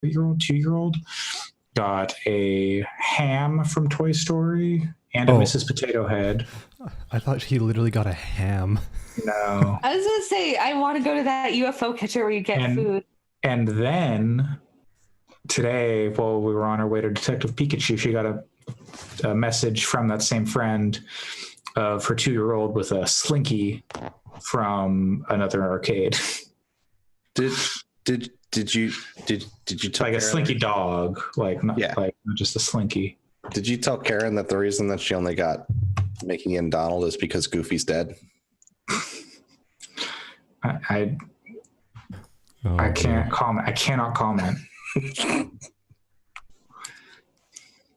3-year-old, 2-year-old, got a ham from Toy Story and a Mrs. Potato Head. I thought he literally got a ham. No. I was going to say, I want to go to that UFO catcher where you get food. And then today, while we were on our way to Detective Pikachu, she got a message from that same friend of her 2-year-old with a Slinky from another arcade. Did you tell like Karen, a Slinky dog, like not just a Slinky? Did you tell Karen that the reason that she only got Mickey and Donald is because Goofy's dead? I can't comment. I cannot comment.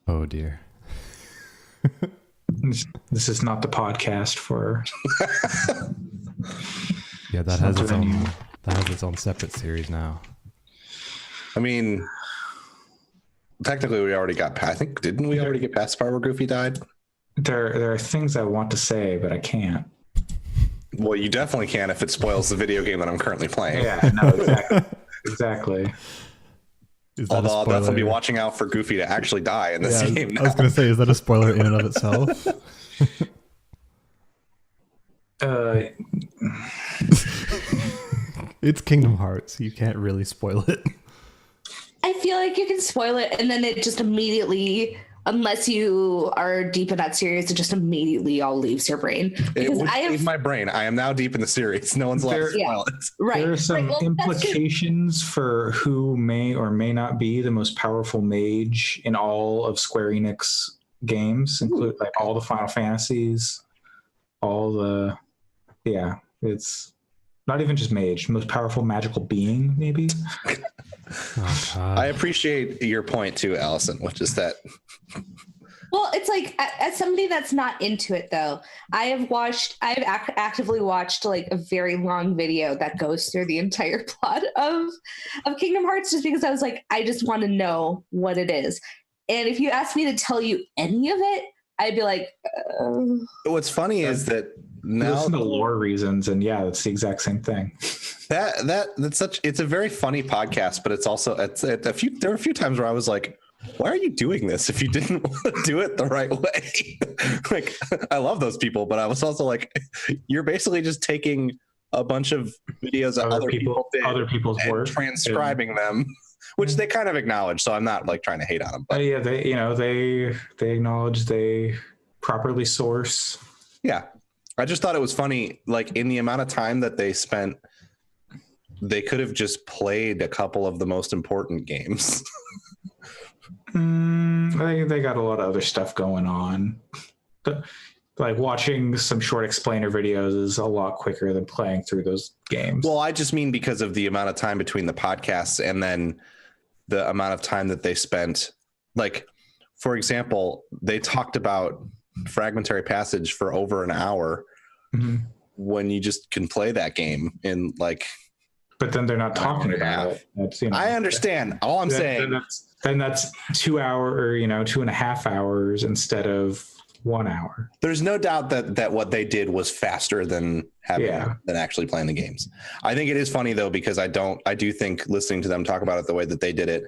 Oh dear. This is not the podcast for. Yeah, that has its own separate series now. I mean, technically, we already got past. I think didn't we already get past the part where Goofy died? There are things I want to say, but I can't. Well, you definitely can if it spoils the video game that I'm currently playing. Yeah, no, exactly. Although I'll definitely be watching out for Goofy to actually die in this game now. I was going to say, is that a spoiler in and of itself? It's Kingdom Hearts. You can't really spoil it. I feel like you can spoil it and then it just immediately, unless you are deep in that series, it just immediately all leaves your brain. Because it would leave my brain. I am now deep in the series. No one's allowed to spoil it. Right. There are some implications for who may or may not be the most powerful mage in all of Square Enix games, include like all the Final Fantasies, it's not even just mage, most powerful magical being, maybe. I appreciate your point too, Allison, which is that. Well, it's like, as somebody that's not into it though, I've actively watched like a very long video that goes through the entire plot of Kingdom Hearts, just because I was like, I just want to know what it is. And if you ask me to tell you any of it, I'd be like, What's funny is that now listen to lore reasons, and it's the exact same thing. It's a very funny podcast, but it's also there were a few times where I was like, why are you doing this if you didn't want to do it the right way? Like, I love those people, but I was also like, you're basically just taking a bunch of videos that other people's work, transcribing them, which they kind of acknowledge. So I'm not like trying to hate on them. But they acknowledge, they properly source. Yeah. I just thought it was funny, like in the amount of time that they spent, they could have just played a couple of the most important games. They got a lot of other stuff going on. Like watching some short explainer videos is a lot quicker than playing through those games. Well, I just mean because of the amount of time between the podcasts and then the amount of time that they spent. Like, for example, they talked about Fragmentary Passage for over an hour when you just can play that game in like. But then they're not talking about it. I understand. All I'm saying. Then that's 2 hours or 2.5 hours instead of 1 hour. There's no doubt that what they did was faster than than actually playing the games. I think it is funny though, because I do think listening to them talk about it the way that they did it,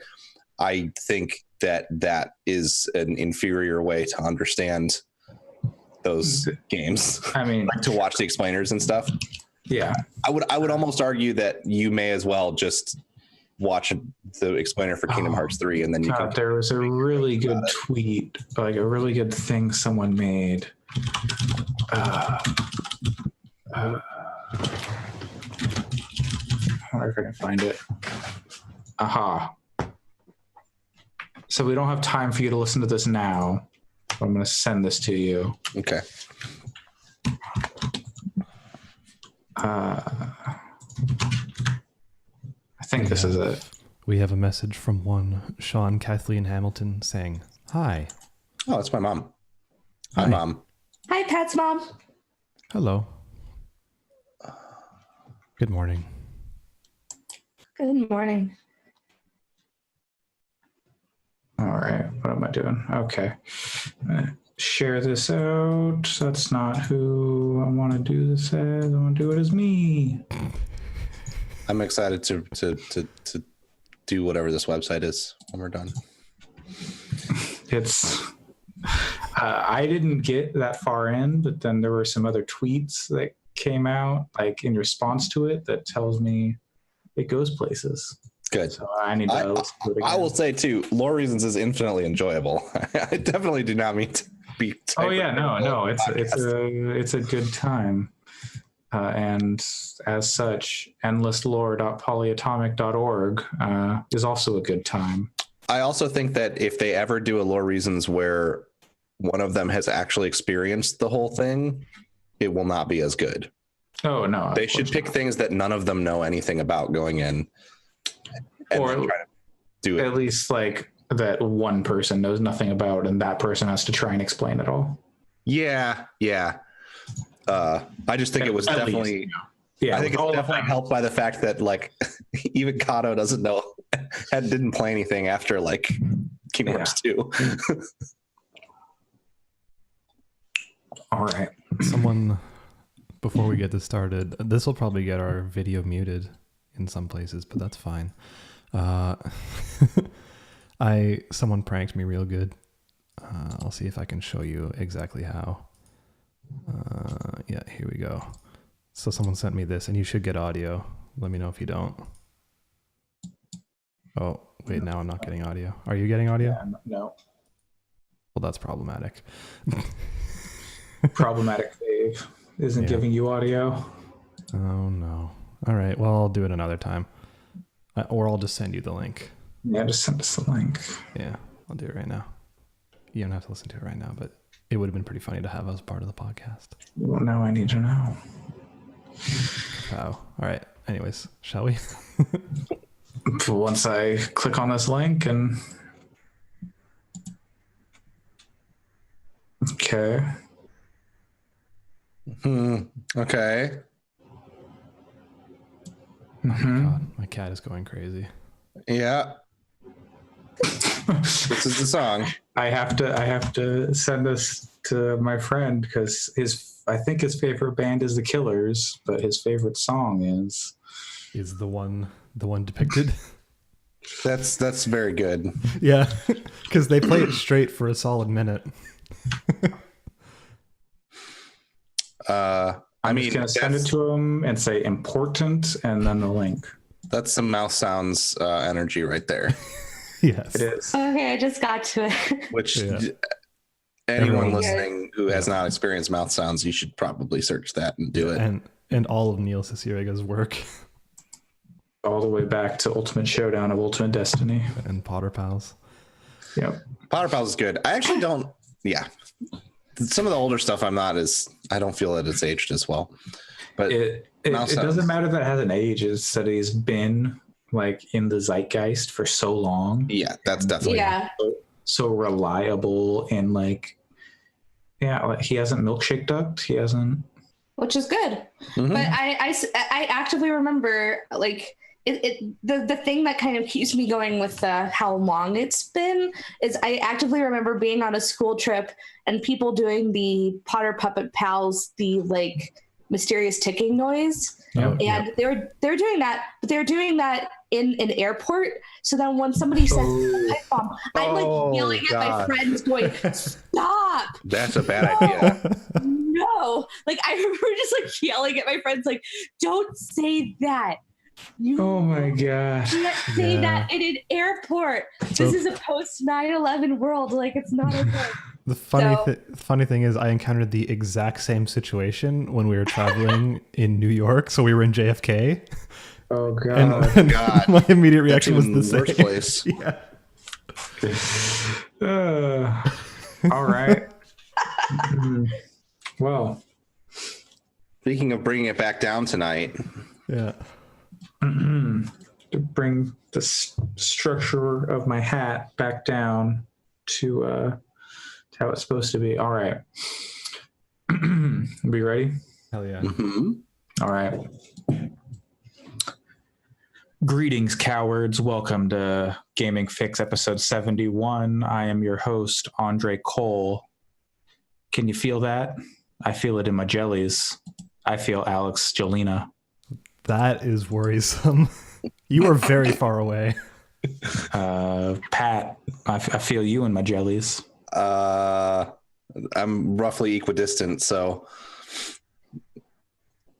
I think that is an inferior way to understand those games. I mean, like to watch the explainers and stuff. Yeah. I would almost argue that you may as well just watch the explainer for Kingdom Hearts 3 and then you can. There was a really good tweet, like a really good thing someone made. I wonder if I can find it. Aha. So we don't have time for you to listen to this now. I'm going to send this to you. Okay. I think this is it. We have a message from one Sean Kathleen Hamilton saying, "Hi." Oh, it's my mom. Hi, Mom. Hi, Pat's mom. Hello. Good morning. Good morning. All right. What am I doing? Okay. Share this out. That's not who I want to do this as. I want to do it as me. I'm excited to do whatever this website is when we're done. It's I didn't get that far in, but then there were some other tweets that came out like in response to it that tells me it goes places. Good. So I need to listen to it again. I will say too, Lore Reasons is infinitely enjoyable. I definitely do not mean to be. Oh yeah, no, it's a good time, and as such, endlesslore.polyatomic.org is also a good time. I also think that if they ever do a Lore Reasons where one of them has actually experienced the whole thing, it will not be as good. Oh no, they should pick things that none of them know anything about going in, or try to do it. At least like that one person knows nothing about, and that person has to try and explain it all. Yeah. I just think it was definitely. Least, yeah, I think it's definitely helped by the fact that like even Kato doesn't know, didn't play anything after like Kingdom Hearts 2. All right. Someone, before we get this started, this will probably get our video muted in some places, but that's fine. Someone pranked me real good. I'll see if I can show you exactly how. Yeah, here we go. So someone sent me this, and you should get audio. Let me know if you don't. Oh, wait, now I'm not getting audio. Are you getting audio? Yeah, no. Well, that's problematic. Problematic Dave isn't giving you audio. Oh, no. All right, well, I'll do it another time. Or I'll just send you the link. Yeah, just send us the link. Yeah, I'll do it right now. You don't have to listen to it right now, but it would have been pretty funny to have as part of the podcast. Well, now I need to know. Oh, all right. Anyways, shall we? Once I click on this link and... Okay. Okay. Oh my God, my cat is going crazy. Yeah. This is the song. I have to send this to my friend because I think his favorite band is The Killers, but his favorite song is the one depicted. That's very good. Yeah, because they play it straight for a solid minute. I'm just gonna send it to him and say important and then the link. That's some mouth sounds energy right there. Yes, it is. Okay, I just got to it. Which anyone Everyone listening who has not experienced mouth sounds, you should probably search that and do it. And all of Neil Cicierega's work. All the way back to Ultimate Showdown of Ultimate Destiny. And Potter Pals. Yep. Potter Pals is good. I actually don't. Yeah. Some of the older stuff I don't feel that it's aged as well. But it doesn't matter that it hasn't aged. It's that he's been like in the zeitgeist for so long. Yeah, that's definitely so reliable and like he hasn't milkshake ducked. He hasn't, which is good. Mm-hmm. But I actively remember like the thing that kind of keeps me going with how long it's been is I actively remember being on a school trip and people doing the Potter Puppet Pals, the like mysterious ticking noise. And they're doing that, but they're doing that in an airport. So then when somebody says pipe bomb, I'm like yelling at my friends going, stop. That's a bad idea. No. Like I remember just like yelling at my friends like, don't say that. Oh my God. You can't say that in an airport. This is a post 9/11 world. Like it's not okay. The funny thing is I encountered the exact same situation when we were traveling in New York. So we were in JFK. Oh God. And God. My immediate reaction was the same. Worst place. Yeah. All right. Well, speaking of bringing it back down tonight. Yeah. To bring the structure of my hat back down to how it's supposed to be. All right. Be ready? Hell yeah. Mm-hmm. All right. Greetings, cowards. Welcome to Gaming Fix episode 71. I am your host, Andre Cole. Can you feel that? I feel it in my jellies. I feel Alex Jolina. That is worrisome. You are very far away. Pat, I feel you in my jellies. I'm roughly equidistant, so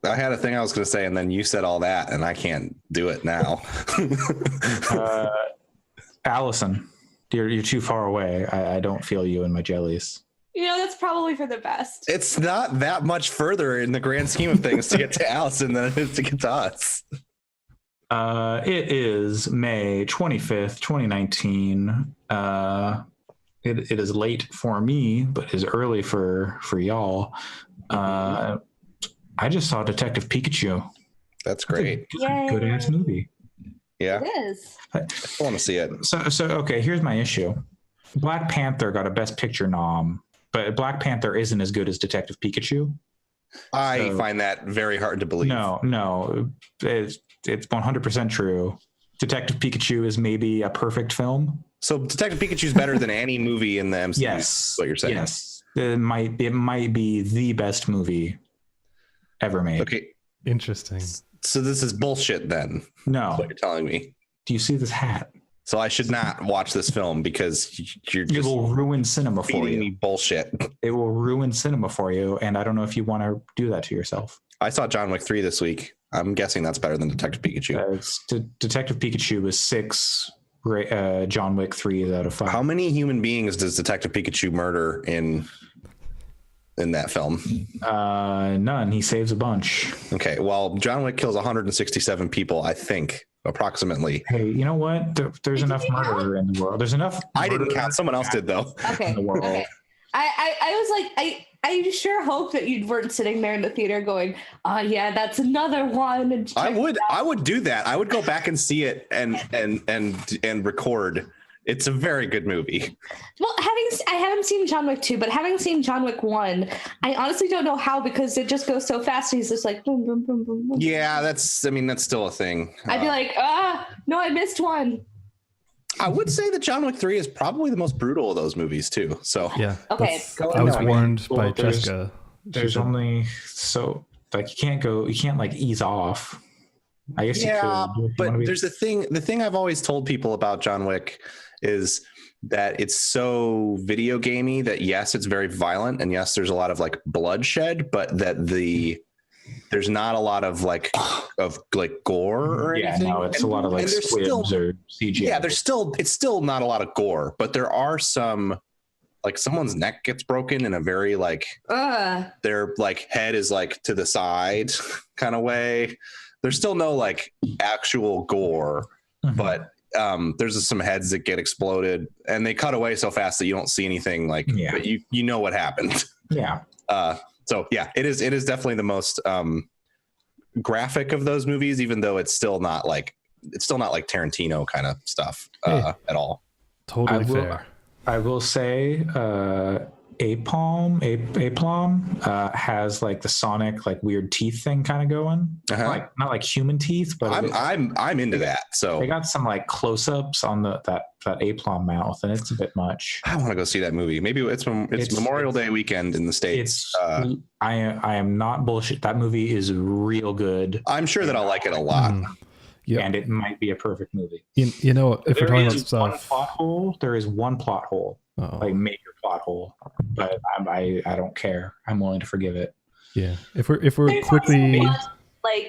I had a thing I was going to say, and then you said all that, and I can't do it now. Allison, you're too far away. I don't feel you in my jellies. That's probably for the best. It's not that much further in the grand scheme of things to get to Allison than it is to get to us. It is May 25th, 2019. It is late for me, but is early for y'all. I just saw Detective Pikachu. That's great. Good ass movie. Yeah. It is. I want to see it. So okay, here's my issue. Black Panther got a Best Picture nom, but Black Panther isn't as good as Detective Pikachu. I find that very hard to believe. No, it's 100% true. Detective Pikachu is maybe a perfect film. So Detective Pikachu is better than any movie in the MCU. Yes, what you're saying? Yes, it might be the best movie ever made. Okay, interesting. So this is bullshit then. No, what you're telling me. Do you see this hat? So I should not watch this film because it will ruin cinema for you. Me bullshit. It will ruin cinema for you, and I don't know if you want to do that to yourself. I saw John Wick 3 this week. I'm guessing that's better than Detective Pikachu. Detective Pikachu was 6. John Wick 3 out of 5. How many human beings does Detective Pikachu murder in that film? None. He saves a bunch. Okay. Well, John Wick kills 167 people, I think, approximately. Hey, you know what? There's enough murder in the world. There's enough. I didn't count. Someone else did, though. Okay. In the world. Okay. I was like, I sure hope that you weren't sitting there in the theater going, "Oh yeah, that's another one." And I would do that. I would go back and see it and record. It's a very good movie. Well, I haven't seen John Wick 2, but having seen John Wick 1, I honestly don't know how, because it just goes so fast. He's just like boom, boom, boom, boom, boom. Yeah, that's still a thing. I'd be like, no, I missed one. I would say that John Wick 3 is probably the most brutal of those movies too. So yeah, okay. I was warned by Jessica. There's only you can't like ease off. I guess you could. But there's the thing I've always told people about John Wick is that it's so video gamey that yes, it's very violent, and yes, there's a lot of like bloodshed, but that there's not a lot of gore or anything. No, it's a lot of like squibs or CGI. Yeah, it's still not a lot of gore, but there are some, like someone's neck gets broken in a very their like head is like to the side kind of way. There's still no like actual gore, but there's some heads that get exploded, and they cut away so fast that you don't see anything but you know what happened. Yeah. So yeah, it is definitely the most graphic of those movies, even though it's still not like Tarantino kind of stuff at all. Totally fair. I will say Apalm has like the Sonic like weird teeth thing kind of going. Like not like human teeth, but I'm into that. So they got some like close-ups on that Apalm mouth, and it's a bit much. I want to go see that movie. Maybe it's Memorial Day weekend in the States. I am not bullshit. That movie is real good. I'm sure that I'll like it a lot. Yeah, and it might be a perfect movie. You know, if we're talking about stuff, there is one plot hole, like major plot hole, but I don't care. I'm willing to forgive it. Yeah, if we're quickly,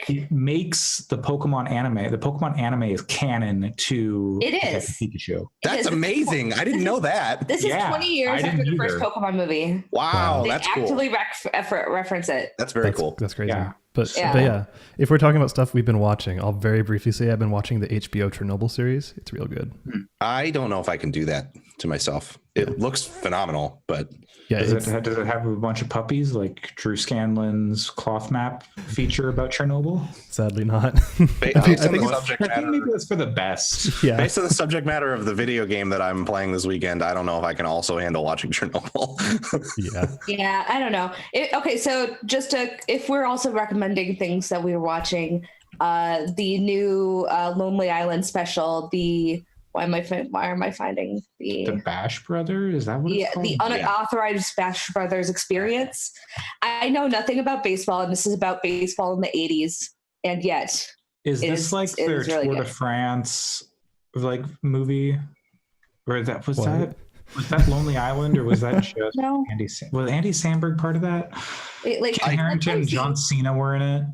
it makes the Pokemon anime. The Pokemon anime is canon to Pikachu. That's amazing. I didn't know that. This is 20 years after the first Pokemon movie. Wow, they that's actively reference it. That's very cool. That's crazy. Yeah. But yeah, if we're talking about stuff we've been watching, I'll very briefly say I've been watching the HBO Chernobyl series. It's real good. I don't know if I can do that to myself. It looks phenomenal, but does it have a bunch of puppies like Drew Scanlon's cloth map feature about Chernobyl? Sadly not. I think maybe that's for the best. Yeah. Based on the subject matter of the video game that I'm playing this weekend, I don't know if I can also handle watching Chernobyl. Yeah, I don't know. Okay, so if we're also recommending things that we were watching, the new Lonely Island special, why am I finding the Bash Brothers? Is that what it's called? The unauthorized Bash Brothers experience. I know nothing about baseball, and this is about baseball in the 80s, and yet is this like their Tour de France like movie? Or that was What? that Lonely Island, or was that just No. was Andy Samberg part of that? Like Kit Harington and John Cena were in it.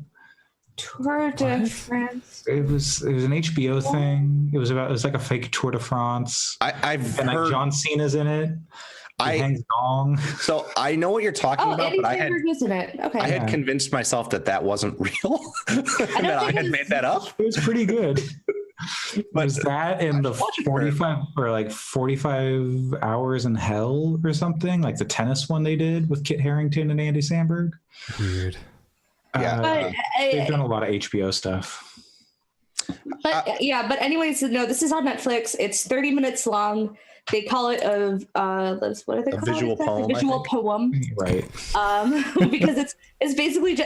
Tour de What? France. It was an HBO thing. It was like a fake Tour de France. I've And like heard. John Cena's in it. He hangs dong. So I know what you're talking about, Andy but Samberg is in it. Okay. I had convinced myself that wasn't real, that I had made that up. It was pretty good. But Was that in the 45 hours in hell or something, like the tennis one they did with Kit Harington and Andy Samberg? Weird. Yeah. They've done a lot of HBO stuff. But anyways, no, this is on Netflix. It's 30 minutes long. They call it what are they called? Visual poem. A visual poem. Right. Because it's basically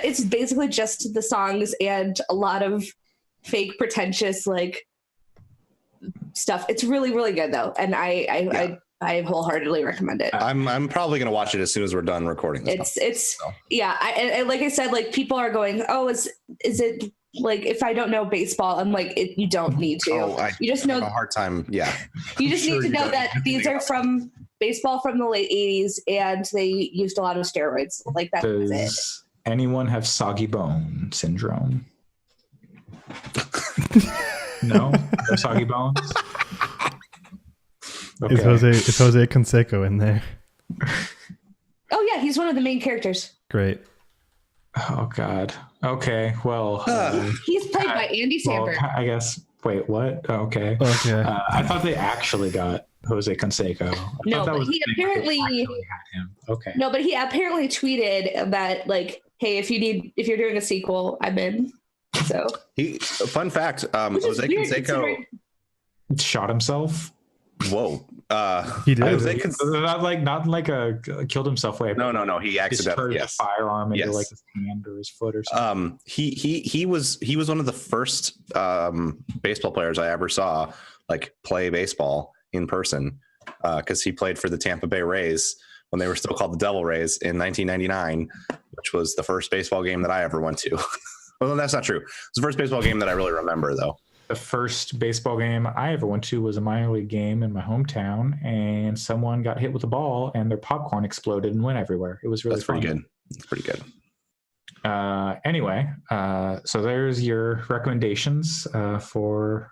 just the songs and a lot of fake pretentious like stuff. It's really, really good though, and I wholeheartedly recommend it. I'm probably gonna watch it as soon as we're done recording this. And like I said, like people are going, oh, is it like if I don't know baseball? I'm like, you don't need to. You just know a hard time. Yeah. You just need to know that these are from baseball from the late 80s, and they used a lot of steroids. Like that's it. Does anyone have soggy bone syndrome? No? No soggy bones? Okay. Is Jose Canseco in there? Oh yeah, he's one of the main characters. Great. Oh God. Okay. Well, He's played by Andy Samberg. I guess. Wait, what? Okay. Okay. I thought they actually got Jose Canseco. No, but he apparently had him. Okay. No, but he apparently tweeted that like, hey, if you're doing a sequel, I'm in. So fun fact, Jose Canseco shot himself. Whoa. He did. Not like a killed himself way. No. He accidentally a firearm into like his hand or his foot or something. He was one of the first baseball players I ever saw like play baseball in person, because he played for the Tampa Bay Rays when they were still called the Devil Rays in 1999, which was the first baseball game that I ever went to. Well, that's not true. It's the first baseball game that I really remember, though. The first baseball game I ever went to was a minor league game in my hometown, and someone got hit with a ball and their popcorn exploded and went everywhere. It was really fun. That's pretty good. Anyway, so there's your recommendations for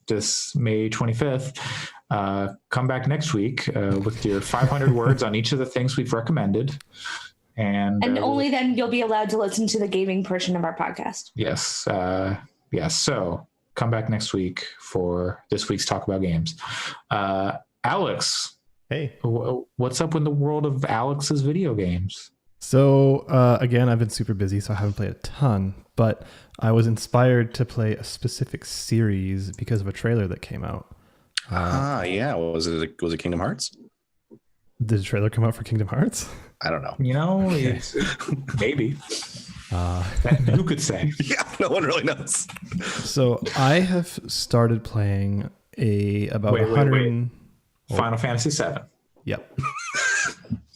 this May 25th. Come back next week with your 500 words on each of the things we've recommended. And only then you'll be allowed to listen to the gaming portion of our podcast. Yes. So come back next week for this week's Talk About Games. Alex. Hey. What's up in the world of Alex's video games? So again, I've been super busy, so I haven't played a ton, but I was inspired to play a specific series because of a trailer that came out. Yeah. Was it Kingdom Hearts? Did the trailer come out for Kingdom Hearts? I don't know. It's maybe. Who could say? Yeah, no one really knows. So I have started playing about 100. Final Fantasy VII. Yep.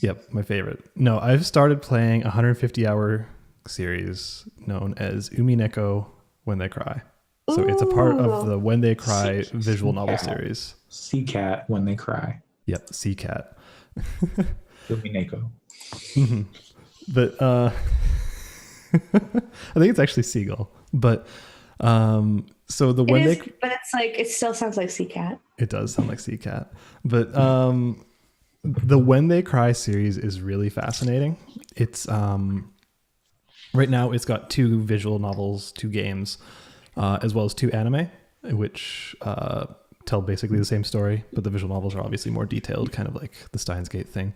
Yep, my favorite. No, I've started playing a 150-hour series known as Umineko When They Cry. So it's a part of the When They Cry visual novel series. Sea-Cat When They Cry. Yep, Sea-Cat. Umineko. Mm-hmm. But I think it's actually Seagull. But so the when they but it's like it still sounds like Sea-Cat. It does sound like Sea-Cat. But the When They Cry series is really fascinating. It's right now it's got 2 visual novels, 2 games, as well as 2 anime, which tell basically the same story, but the visual novels are obviously more detailed, kind of like the Steins Gate thing.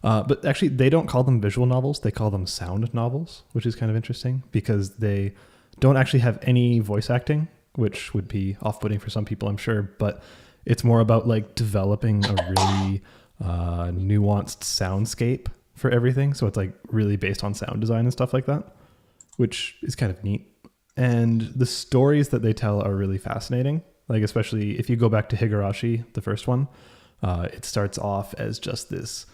But actually, they don't call them visual novels. They call them sound novels, which is kind of interesting because they don't actually have any voice acting, which would be off-putting for some people, I'm sure. But it's more about like developing a really nuanced soundscape for everything. So it's like really based on sound design and stuff like that, which is kind of neat. And the stories that they tell are really fascinating. Like, especially if you go back to Higurashi, the first one, it starts off as just this,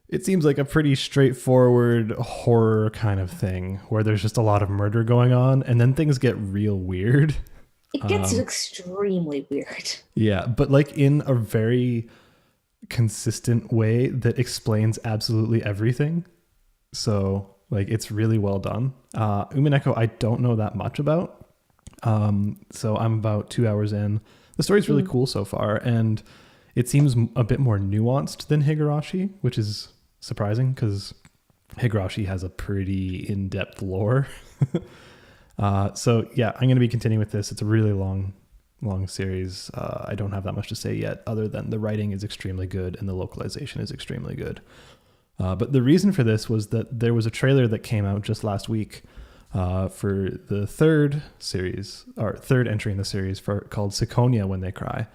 it seems like a pretty straightforward horror kind of thing where there's just a lot of murder going on, and then things get real weird. It gets extremely weird. Yeah, but like in a very consistent way that explains absolutely everything. So like it's really well done. Umineko I don't know that much about. So I'm about 2 hours in. The story's really cool so far, and it seems a bit more nuanced than Higurashi, which is surprising because Higurashi has a pretty in-depth lore. So yeah, I'm going to be continuing with this. It's a really long series. I don't have that much to say yet, other than the writing is extremely good and the localization is extremely good. But the reason for this was that there was a trailer that came out just last week for the third entry in the series called Ciconia When They Cry.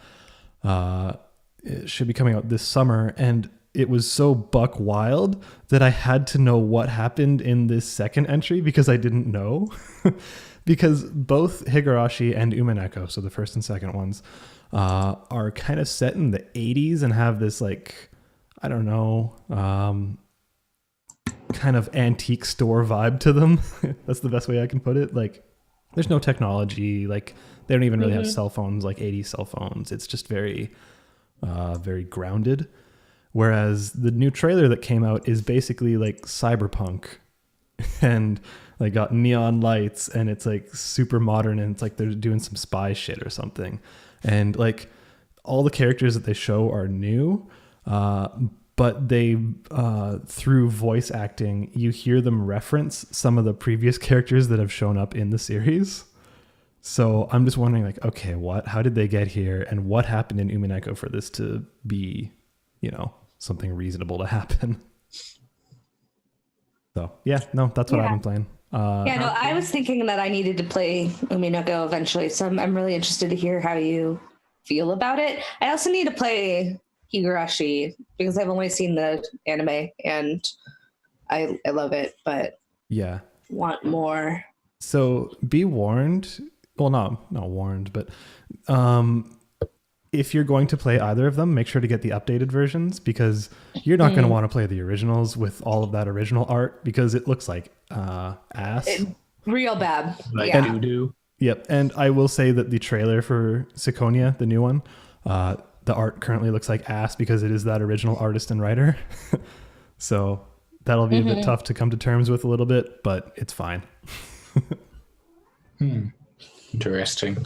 It should be coming out this summer, and it was so buck wild that I had to know what happened in this second entry because I didn't know. Because both Higurashi and Umineko, so the first and second ones, are kind of set in the 80s and have this like, I don't know, kind of antique store vibe to them. That's the best way I can put it. Like, there's no technology. Like, they don't even really have cell phones, like 80s cell phones. It's just very, very grounded. Whereas the new trailer that came out is basically like cyberpunk, and like got neon lights, and it's like super modern, and it's like they're doing some spy shit or something. And like all the characters that they show are new, but they through voice acting, you hear them reference some of the previous characters that have shown up in the series. So I'm just wondering, like, okay, how did they get here, and what happened in Umineko for this to be, something reasonable to happen? So yeah, no, that's what I've been playing. I was thinking that I needed to play Umineko eventually, so I'm really interested to hear how you feel about it. I also need to play Higurashi because I've only seen the anime and I love it, but yeah, want more. So be warned. Well, not warned, but if you're going to play either of them, make sure to get the updated versions, because you're not going to want to play the originals with all of that original art, because it looks like ass. Real bad. Like doo-doo. Yep. And I will say that the trailer for Ciconia, the new one, the art currently looks like ass because it is that original artist and writer. So that'll be a bit tough to come to terms with a little bit, but it's fine. Interesting.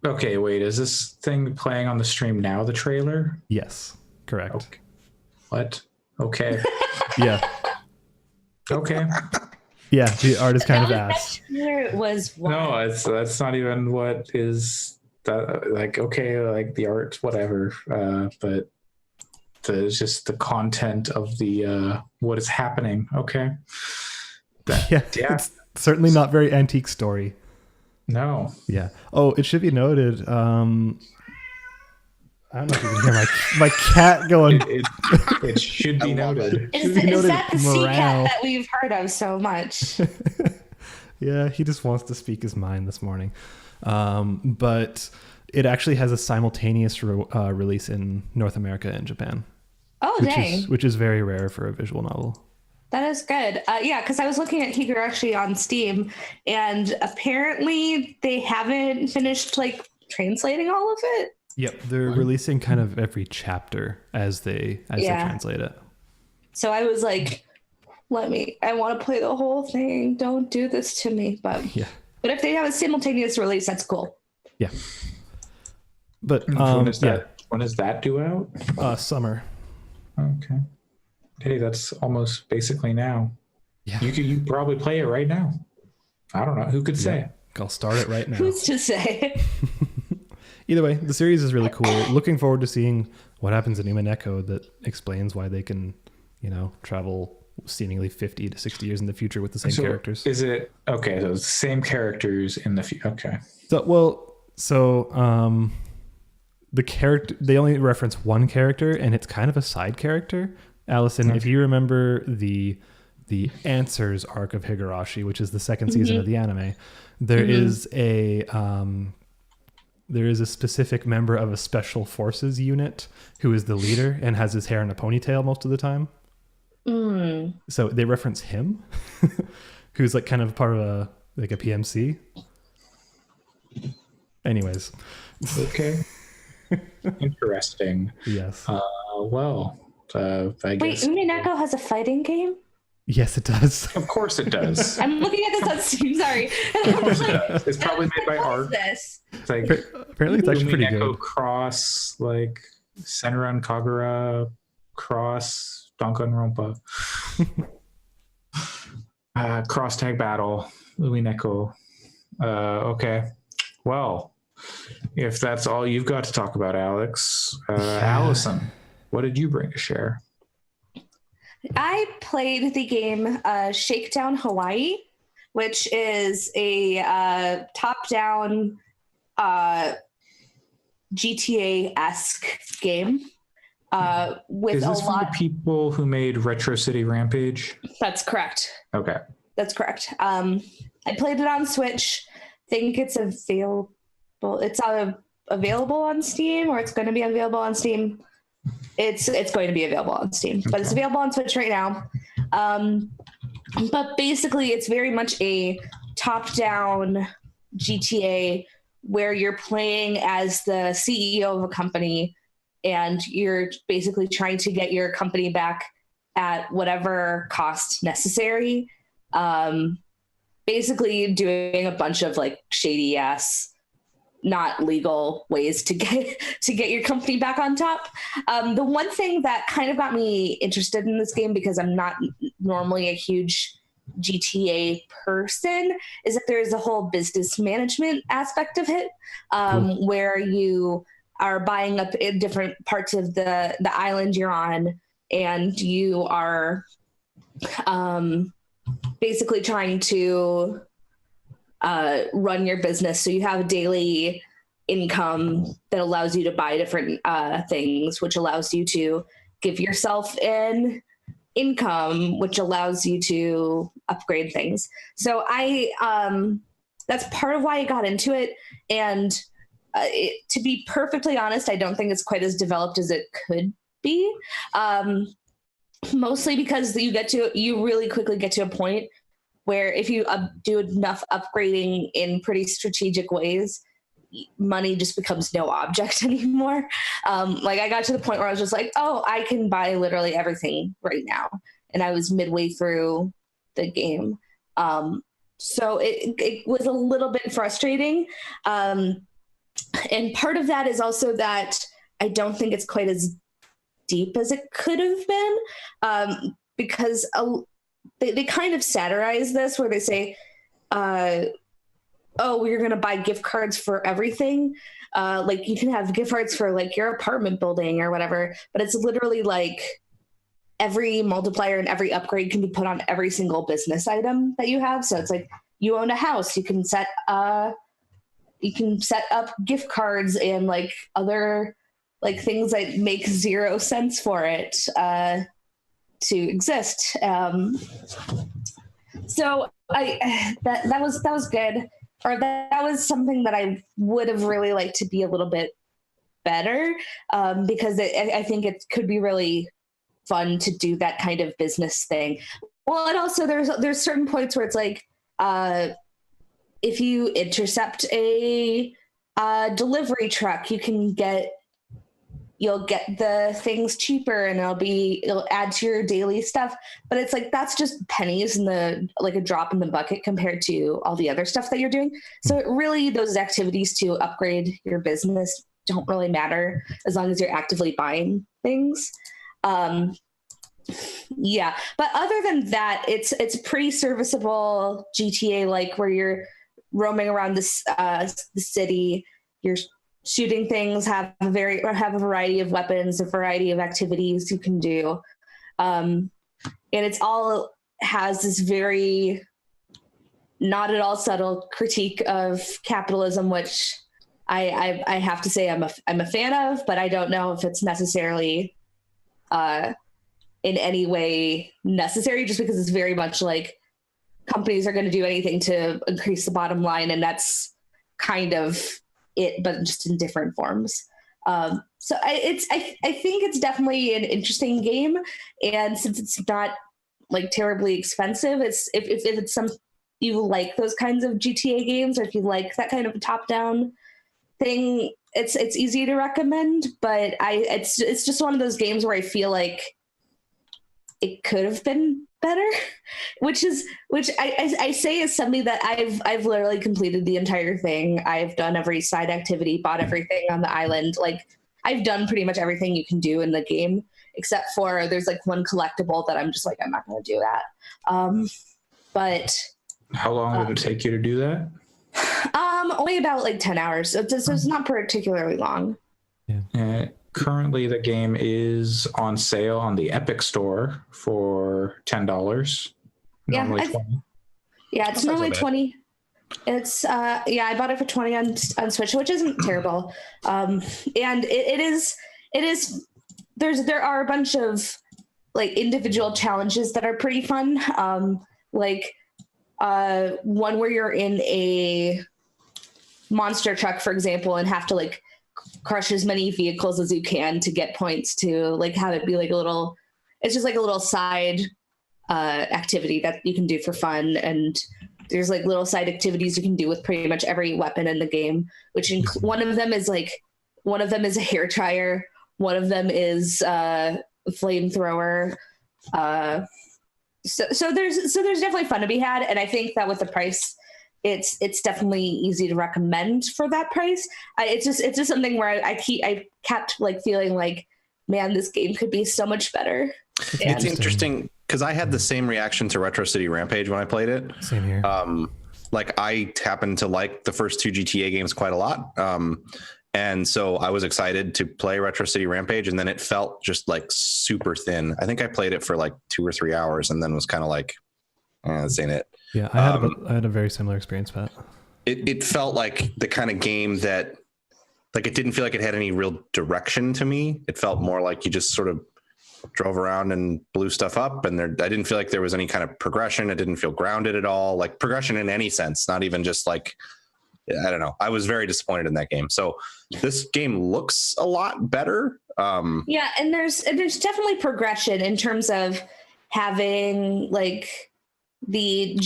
Okay, wait, is this thing playing on the stream now, the trailer? Yes, correct. Okay. What? Okay. Yeah. Okay. Yeah, the art is kind of ass. It was no, that's not even what is that, like, okay, like the art, whatever, but just the content of the what is happening. Okay. Yeah. It's certainly not very antique story. No. Yeah. Oh, it should be noted. I don't know if you can hear my cat going. It should be noted. Is that the sea cat that we've heard of so much? Yeah, he just wants to speak his mind this morning. But it actually has a simultaneous release in North America and Japan. Oh, dang. Which is very rare for a visual novel. That is good. Yeah, because I was looking at Higurashi on Steam, and apparently they haven't finished like translating all of it. Yep, they're releasing kind of every chapter as they translate it. So I was like, I want to play the whole thing. Don't do this to me. But yeah. But if they have a simultaneous release, that's cool. Yeah. But when is that due out? Summer. Okay. Hey, that's almost basically now. Yeah. You probably play it right now. I don't know. Who could say? I'll start it right now. Who's to say? Either way, the series is really cool. Looking forward to seeing what happens in Umineko that explains why they can, travel seemingly 50 to 60 years in the future with the same characters. Is it okay? So it's the same characters in the future. Okay. The character, they only reference one character, and it's kind of a side character. Allison, if you remember the Answers arc of Higurashi, which is the second season of the anime, there is a specific member of a special forces unit who is the leader and has his hair in a ponytail most of the time. So they reference him, who's like kind of part of a PMC. Anyways. Okay. Interesting. Yes. I Wait, guess. Umineko has a fighting game? Yes, it does. Of course it does. I'm looking at this on Steam, sorry. Of course it does. It's probably made by What is Arc. this? It's like Apparently it's actually pretty Umineko good. cross, like Senran Kagura cross Danganronpa. Cross tag battle, Umineko. Okay. Well, if that's all you've got to talk about, Alex, Allison, what did you bring to share? I played the game Shakedown Hawaii, which is a top-down GTA-esque game with Is a this from the lot. people who made Retro City Rampage? That's correct. Okay. That's correct. I played it on Switch. Think it's available. It's available on Steam, or it's going to be available on Steam. It's going to be available on Steam, but it's available on Switch right now. But basically, it's very much a top-down GTA where you're playing as the CEO of a company, and you're basically trying to get your company back at whatever cost necessary. Basically, doing a bunch of like shady ass, not legal ways to get your company back on top. The one thing that kind of got me interested in this game, because I'm not normally a huge GTA person, is that there's a whole business management aspect of it, where you are buying up in different parts of the island you're on, and you are basically trying to run your business. So you have a daily income that allows you to buy different things, which allows you to give yourself an income, which allows you to upgrade things. So that's part of why I got into it. And to be perfectly honest, I don't think it's quite as developed as it could be. Mostly because you really quickly get to a point where if you do enough upgrading in pretty strategic ways, money just becomes no object anymore. Like I got to the point where I was just like, oh, I can buy literally everything right now. And I was midway through the game. So it was a little bit frustrating. And part of that is also that I don't think it's quite as deep as it could have been, because they kind of satirize this where they say, oh, we're going to buy gift cards for everything. Like you can have gift cards for like your apartment building or whatever, but it's literally like every multiplier and every upgrade can be put on every single business item that you have. So it's like you own a house, you can set up gift cards and like other like things that make zero sense for it to exist. So that was good, or that was something that I would have really liked to be a little bit better, because I think it could be really fun to do that kind of business thing. Well, and also there's certain points where it's like if you intercept a delivery truck, you'll get the things cheaper and it'll add to your daily stuff. But it's like, that's just pennies like a drop in the bucket compared to all the other stuff that you're doing. So it really, those activities to upgrade your business don't really matter as long as you're actively buying things. Yeah. But other than that, it's pretty serviceable GTA, like where you're roaming around the city, you're shooting things, have a variety of weapons, a variety of activities you can do. And it's all has this very not at all subtle critique of capitalism, which I have to say I'm a fan of, but I don't know if it's necessarily in any way necessary, just because it's very much like companies are going to do anything to increase the bottom line, and that's kind of it, but just in different forms. So I think it's definitely an interesting game, and since it's not like terribly expensive, if it's some you like those kinds of GTA games, or if you like that kind of top down thing, it's easy to recommend, but it's just one of those games where I feel like it could have been better, which I say is something that I've literally completed the entire thing. I've done every side activity, bought everything on the island. Like, I've done pretty much everything you can do in the game, except for there's like one collectible that I'm just like, I'm not going to do that. But how long did it take you to do that? Only about like 10 hours. So it's not particularly long. Yeah. Currently, the game is on sale on the Epic Store for $10. Normally $20. Yeah, it's normally $20. It's I bought it for $20 on Switch, which isn't terrible. And it is. There are a bunch of like individual challenges that are pretty fun. Like one where you're in a monster truck, for example, and have to like crush as many vehicles as you can to get points to like have it be like a little. It's just like a little side activity that you can do for fun, and there's like little side activities you can do with pretty much every weapon in the game. Which one of them is a hair dryer, one of them is a flamethrower. So there's definitely fun to be had, and I think that with the price, it's definitely easy to recommend for that price. It's just something where I kept like feeling like, man, this game could be so much better. It's interesting because I had the same reaction to Retro City Rampage when I played it. Same here. Like I happen to like the first two GTA games quite a lot. And so I was excited to play Retro City Rampage, and then it felt just like super thin. I think I played it for like 2 or 3 hours and then was kind of like, this ain't it. Yeah, I had a very similar experience, Pat. It felt like the kind of game that, like, it didn't feel like it had any real direction to me. It felt more like you just sort of drove around and blew stuff up, and I didn't feel like there was any kind of progression. It didn't feel grounded at all, like progression in any sense, not even just like, I don't know. I was very disappointed in that game. So this game looks a lot better. Yeah, and there's definitely progression in terms of having like the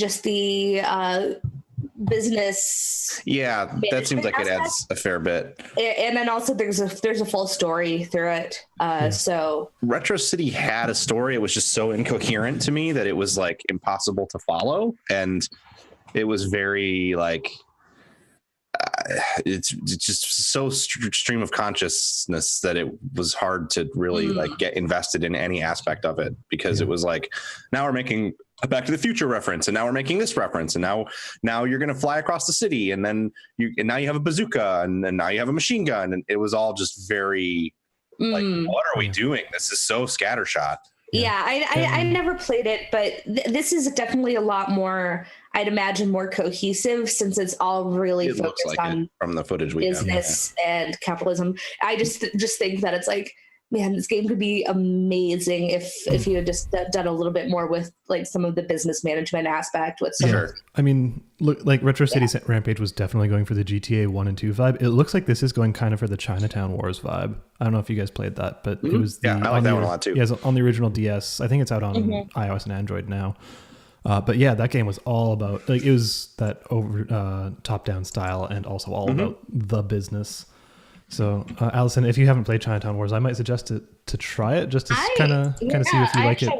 business. Yeah, that seems like it adds a fair bit. And then also there's a full story through it. So Retro City had a story. It was just so incoherent to me that it was like impossible to follow, and it was very like. It's just so stream of consciousness that it was hard to really like get invested in any aspect of it, because it was like, now we're making a Back to the Future reference, and now we're making this reference, and now you're going to fly across the city, and then now you have a bazooka, and now you have a machine gun, and it was all just very like, what are we doing? This is so scattershot. Yeah, I never played it, but this is definitely a lot more, I'd imagine, more cohesive, since it's all really focused like on from the footage we business and capitalism. I just think that it's like, man, this game could be amazing if you had just done a little bit more with like some of the business management aspect. With some Sure. I mean, look, like Retro City Rampage was definitely going for the GTA 1 and 2 vibe. It looks like this is going kind of for the Chinatown Wars vibe. I don't know if you guys played that, but it was I like that one a lot too. Yeah, it's on the original DS. I think it's out on iOS and Android now. But yeah, that game was all about, like, it was that over top-down style, and also all about the business. So, Allison, if you haven't played Chinatown Wars, I might suggest to try it, just to kind of see if you like it.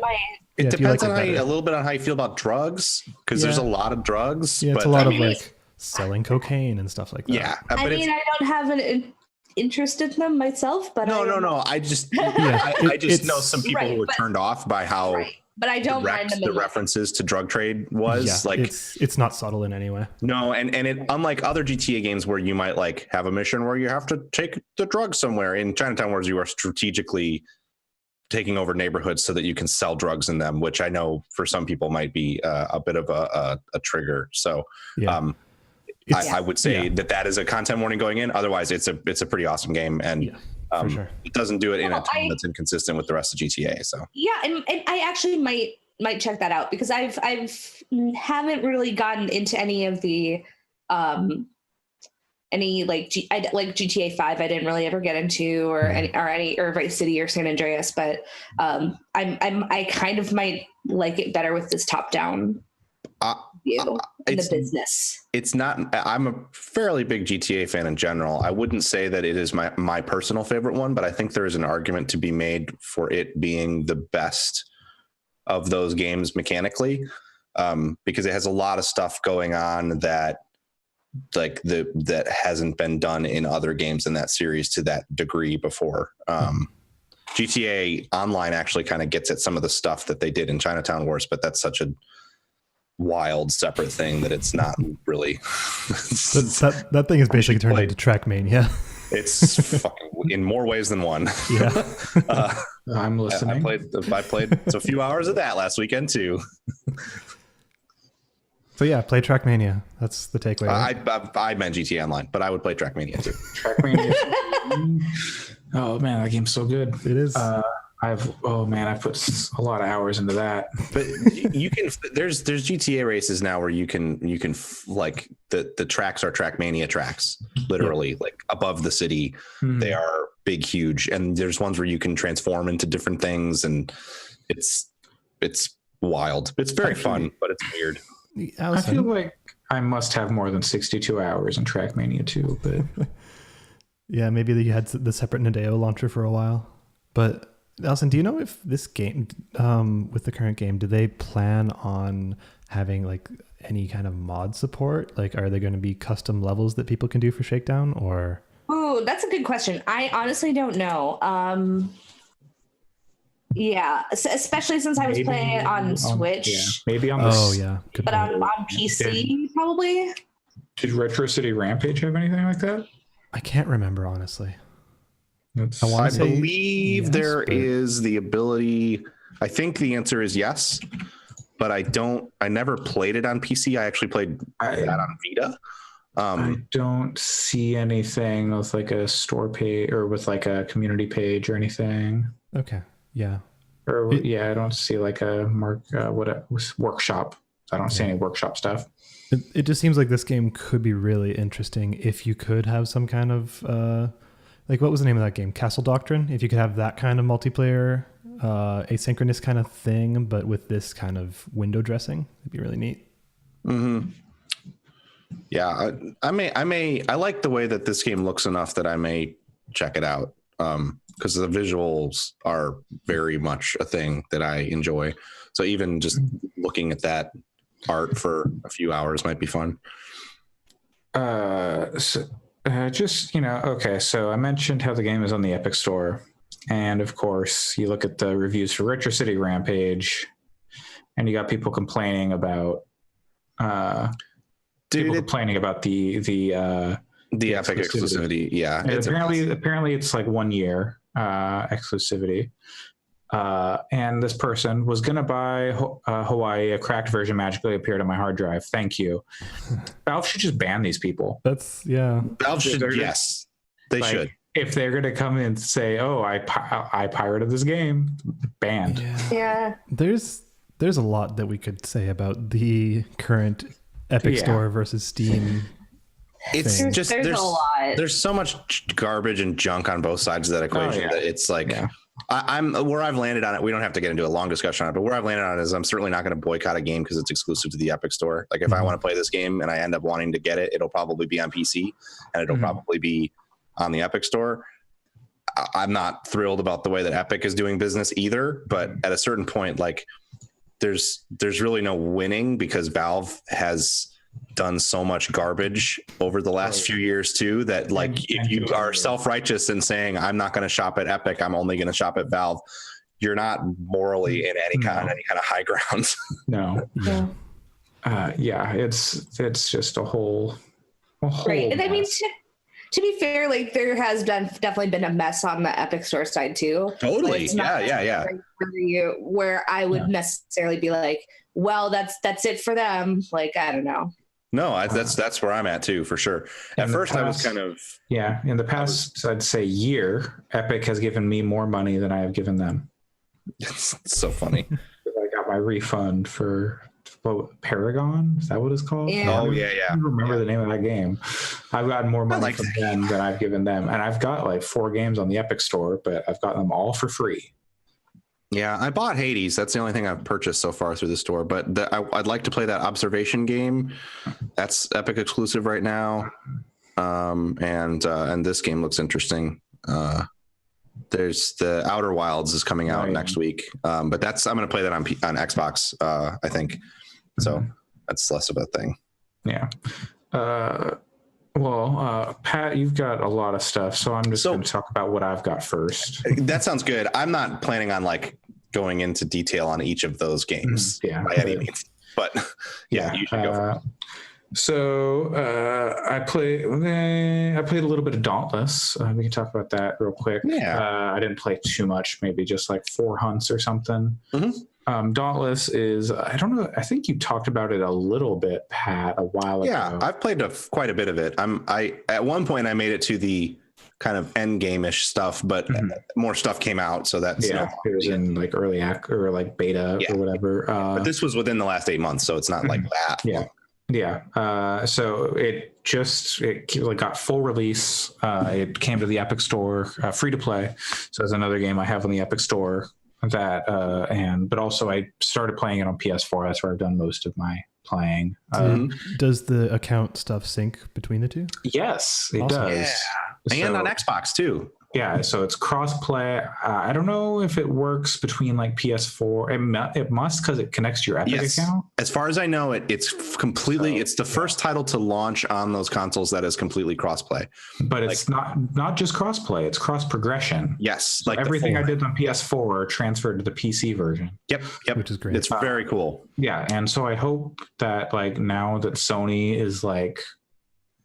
It depends on a little bit on how you feel about drugs, because there's a lot of drugs. Yeah, it's a lot of like selling cocaine and stuff like that. Yeah, I mean, I don't have an interest in them myself, but no. I just I just know some people who were turned off by how. Right. But I don't mind the references to drug trade was like it's not subtle in any way. No, and it, unlike other GTA games where you might like have a mission where you have to take the drugs somewhere, in Chinatown Wars you are strategically taking over neighborhoods so that you can sell drugs in them, which I know for some people might be a bit of a trigger. So I would say that is a content warning going in. Otherwise, it's a pretty awesome game, and for sure. It doesn't do it in a tone that's inconsistent with the rest of GTA. So and I actually might check that out, because I haven't really gotten into any of the any like GTA 5 I didn't really ever get into, or any Vice City or San Andreas, but I kind of might like it better with this top down you in the business. It's not. I'm a fairly big GTA fan in general. I wouldn't say that it is my personal favorite one, but I think there is an argument to be made for it being the best of those games mechanically, because it has a lot of stuff going on that that hasn't been done in other games in that series to that degree before. GTA Online actually kind of gets at some of the stuff that they did in Chinatown Wars, but that's such a wild separate thing that it's not really. that thing is basically turned into Trackmania. It's fucking in more ways than one. Yeah. I'm listening. I played a few hours of that last weekend too. So yeah, play Trackmania. That's the takeaway. Right? I meant GTA Online, but I would play Trackmania too. Trackmania. Oh man, that game's so good. It is. I've put a lot of hours into that. But you can. There's GTA races now where you can like the tracks are Trackmania tracks, literally like above the city. They are big, huge, and there's ones where you can transform into different things, and it's wild. It's very fun, but it's weird. Allison? I feel like I must have more than 62 hours in Trackmania 2, but yeah, maybe you had the separate Nioh launcher for a while. But Allison, do you know if this game, with the current game, do they plan on having like any kind of mod support? Like, are there going to be custom levels that people can do for Shakedown, or? Oh, that's a good question. I honestly don't know. Yeah, especially since I was playing it on Switch. Yeah. Maybe on the but on PC probably. Did Retro City Rampage have anything like that? I can't remember honestly. I believe there is the ability. I think the answer is yes, but I never played it on PC. I actually played that on Vita. I don't see anything with like a store page or with like a community page or anything. Okay. Yeah. I don't see like a workshop. I don't see any workshop stuff. It just seems like this game could be really interesting if you could have some kind of like, what was the name of that game? Castle Doctrine. If you could have that kind of multiplayer, asynchronous kind of thing, but with this kind of window dressing, it'd be really neat. Mm-hmm. Yeah, I like the way that this game looks enough that I may check it out. Because the visuals are very much a thing that I enjoy. So even just looking at that art for a few hours might be fun. So I mentioned how the game is on the Epic Store. And of course, you look at the reviews for Retro City Rampage, and you got people complaining about the Epic exclusivity. Yeah. Apparently it's like 1 year exclusivity. And this person was going to buy Hawaii. A cracked version magically appeared on my hard drive. Thank you. Valve should just ban these people. Valve should, yes. They should. If they're going to come in and say, oh, I pirated this game, banned. Yeah. There's a lot that we could say about the current Epic Store versus Steam. It's just there's a lot. There's so much garbage and junk on both sides of that equation that it's like I'm where I've landed on it. We don't have to get into a long discussion on it, but where I've landed on it is I'm certainly not going to boycott a game because it's exclusive to the Epic Store. Like if I want to play this game and I end up wanting to get it, it'll probably be on PC and it'll probably be on the Epic Store. I'm not thrilled about the way that Epic is doing business either, but at a certain point, like there's really no winning because Valve has done so much garbage over the last few years too that like if you are self-righteous and saying I'm not going to shop at Epic, I'm only going to shop at Valve, you're not morally in any kind of high ground. No. It's just a whole right. And I mean to be fair, like there has definitely been a mess on the Epic Store side too. Totally. Yeah. Where I would necessarily be like, well, that's it for them. Like, I don't know. No, that's where I'm at too, for sure. At first I was kind of... Yeah, in the past, I'd say year, Epic has given me more money than I have given them. It's so funny. I got my refund for Paragon? Is that what it's called? Yeah. Oh, yeah. I don't remember the name of that game. I've gotten more money from them than I've given them. And I've got like 4 games on the Epic Store, but I've gotten them all for free. Yeah, I bought Hades. That's the only thing I've purchased so far through the store. But I'd like to play that observation game. That's Epic exclusive right now. And this game looks interesting. There's the Outer Wilds is coming out next week. But I'm going to play that on Xbox. I think so. That's less of a thing. Yeah. Pat, you've got a lot of stuff, so I'm just going to talk about what I've got first. That sounds good. I'm not planning on like going into detail on each of those games by any means, but yeah, you should go for it. So I played a little bit of Dauntless. We can talk about that real quick. Yeah. I didn't play too much, maybe just like 4 hunts or something. Dauntless is, I don't know, I think you talked about it a little bit, Pat, a while ago. Yeah, I've played quite a bit of it. At one point I made it to the kind of end game-ish stuff, but more stuff came out, so that's it was in like early act or like beta or whatever. But this was within the last 8 months, so it's not like that. So it got full release. It came to the Epic Store, free to play. So there's another game I have on the Epic Store but also I started playing it on PS4. That's where I've done most of my playing. Does the account stuff sync between the two? Yes, it does. Yeah. And on Xbox too. Yeah, so it's cross-play. I don't know if it works between like PS4. It must, because it connects to your Epic account. As far as I know, it's completely. It's the first title to launch on those consoles that is completely cross-play. But it's not just cross-play. It's cross-progression. Yes, so everything I did on PS4 transferred to the PC version. Yep, which is great. It's very cool. Yeah, and so I hope that like now that Sony is like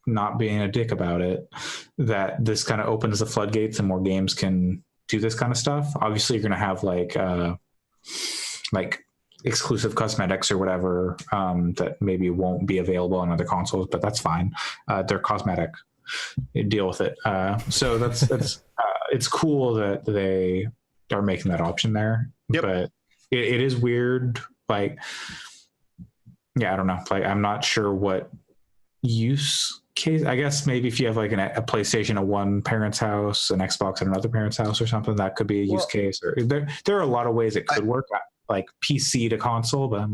not being a dick about it, that this kind of opens the floodgates and more games can do this kind of stuff. Obviously you're going to have like exclusive cosmetics or whatever that maybe won't be available on other consoles, but that's fine. They're cosmetic. You deal with it. So that's it's cool that they are making that option there. But it is weird. Like, I don't know. Like, I'm not sure what use case. I guess maybe if you have like a PlayStation at one parent's house, an Xbox at another parent's house or something, that could be a use case. Or there are a lot of ways it could work, like PC to console, but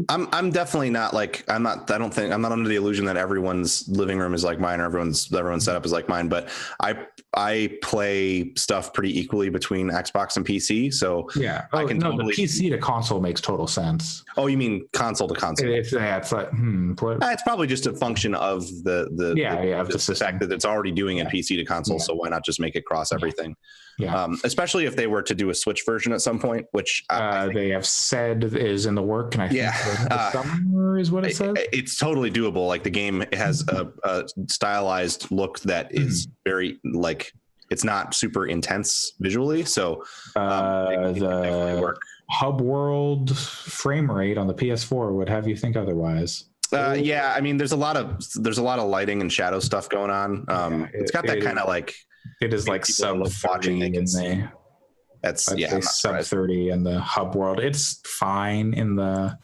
I'm definitely not like, I'm not under the illusion that everyone's living room is like mine or everyone's setup is like mine, but I play stuff pretty equally between Xbox and PC. So the PC to console makes total sense. Oh, you mean console to console? It's like, it's probably just a function of the fact that it's already doing a PC to console. So why not just make it cross everything? Especially if they were to do a Switch version at some point, which they have said is in the work, and I think summer is what it says. It's totally doable. Like the game has a stylized look that is very like, it's not super intense visually. So the work. Hub World frame rate on the PS4 would have you think otherwise. I mean, there's a lot of lighting and shadow stuff going on. It's got that kind of like. It is like sub 30 in the. That's sub 30 in the Hub World. It's fine in the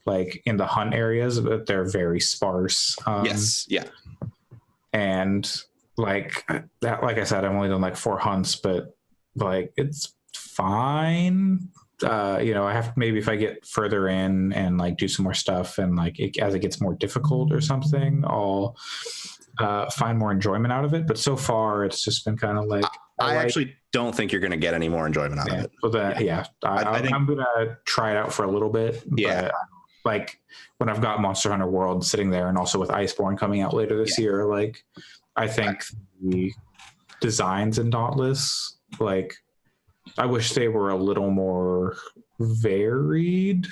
hunt areas, but they're very sparse. And like I said, I've only done like 4 hunts, but like it's fine. I have maybe if I get further in and like do some more stuff and like as it gets more difficult or something, I'll find more enjoyment out of it. But so far it's just been kind of like I actually don't think you're going to get any more enjoyment out of it. Well, I'm going to try it out for a little bit. But like when I've got Monster Hunter World sitting there and also with Iceborne coming out later this year, like I think the designs in Dauntless, like I wish they were a little more varied.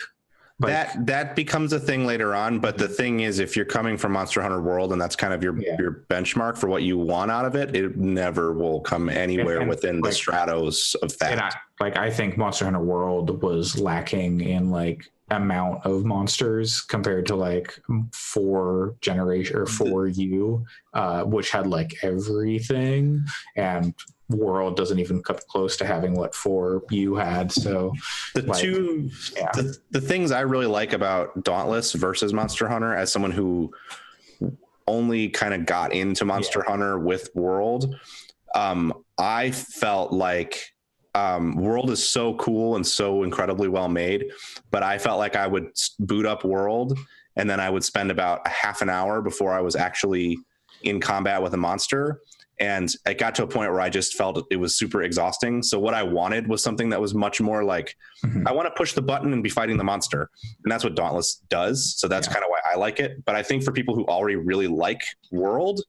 Like, that becomes a thing later on, but the thing is, if you're coming from Monster Hunter World and that's kind of your benchmark for what you want out of it, it never will come anywhere within the stratos of that. And I think Monster Hunter World was lacking in like amount of monsters compared to like 4 generation or 4U, which had like everything, and World doesn't even come close to having what 4U had. So the things I really like about Dauntless versus Monster Hunter, as someone who only kind of got into Monster Hunter with World, I felt like World is so cool and so incredibly well made, but I felt like I would boot up World and then I would spend about a half an hour before I was actually in combat with a monster. And it got to a point where I just felt it was super exhausting. So what I wanted was something that was much more like, I want to push the button and be fighting the monster. And that's what Dauntless does. So that's kind of why I like it. But I think for people who already really like World,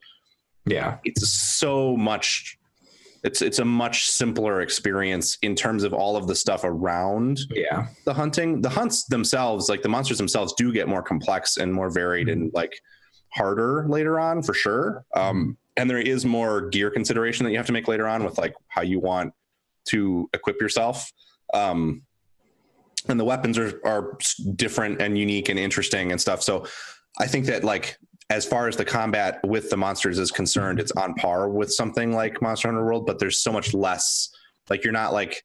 it's so much, it's a much simpler experience in terms of all of the stuff around the hunting. The hunts themselves, like the monsters themselves, do get more complex and more varied and like harder later on for sure. And there is more gear consideration that you have to make later on with like how you want to equip yourself. And the weapons are different and unique and interesting and stuff. So I think that like, as far as the combat with the monsters is concerned, it's on par with something like Monster Hunter World, but there's so much less, like you're not like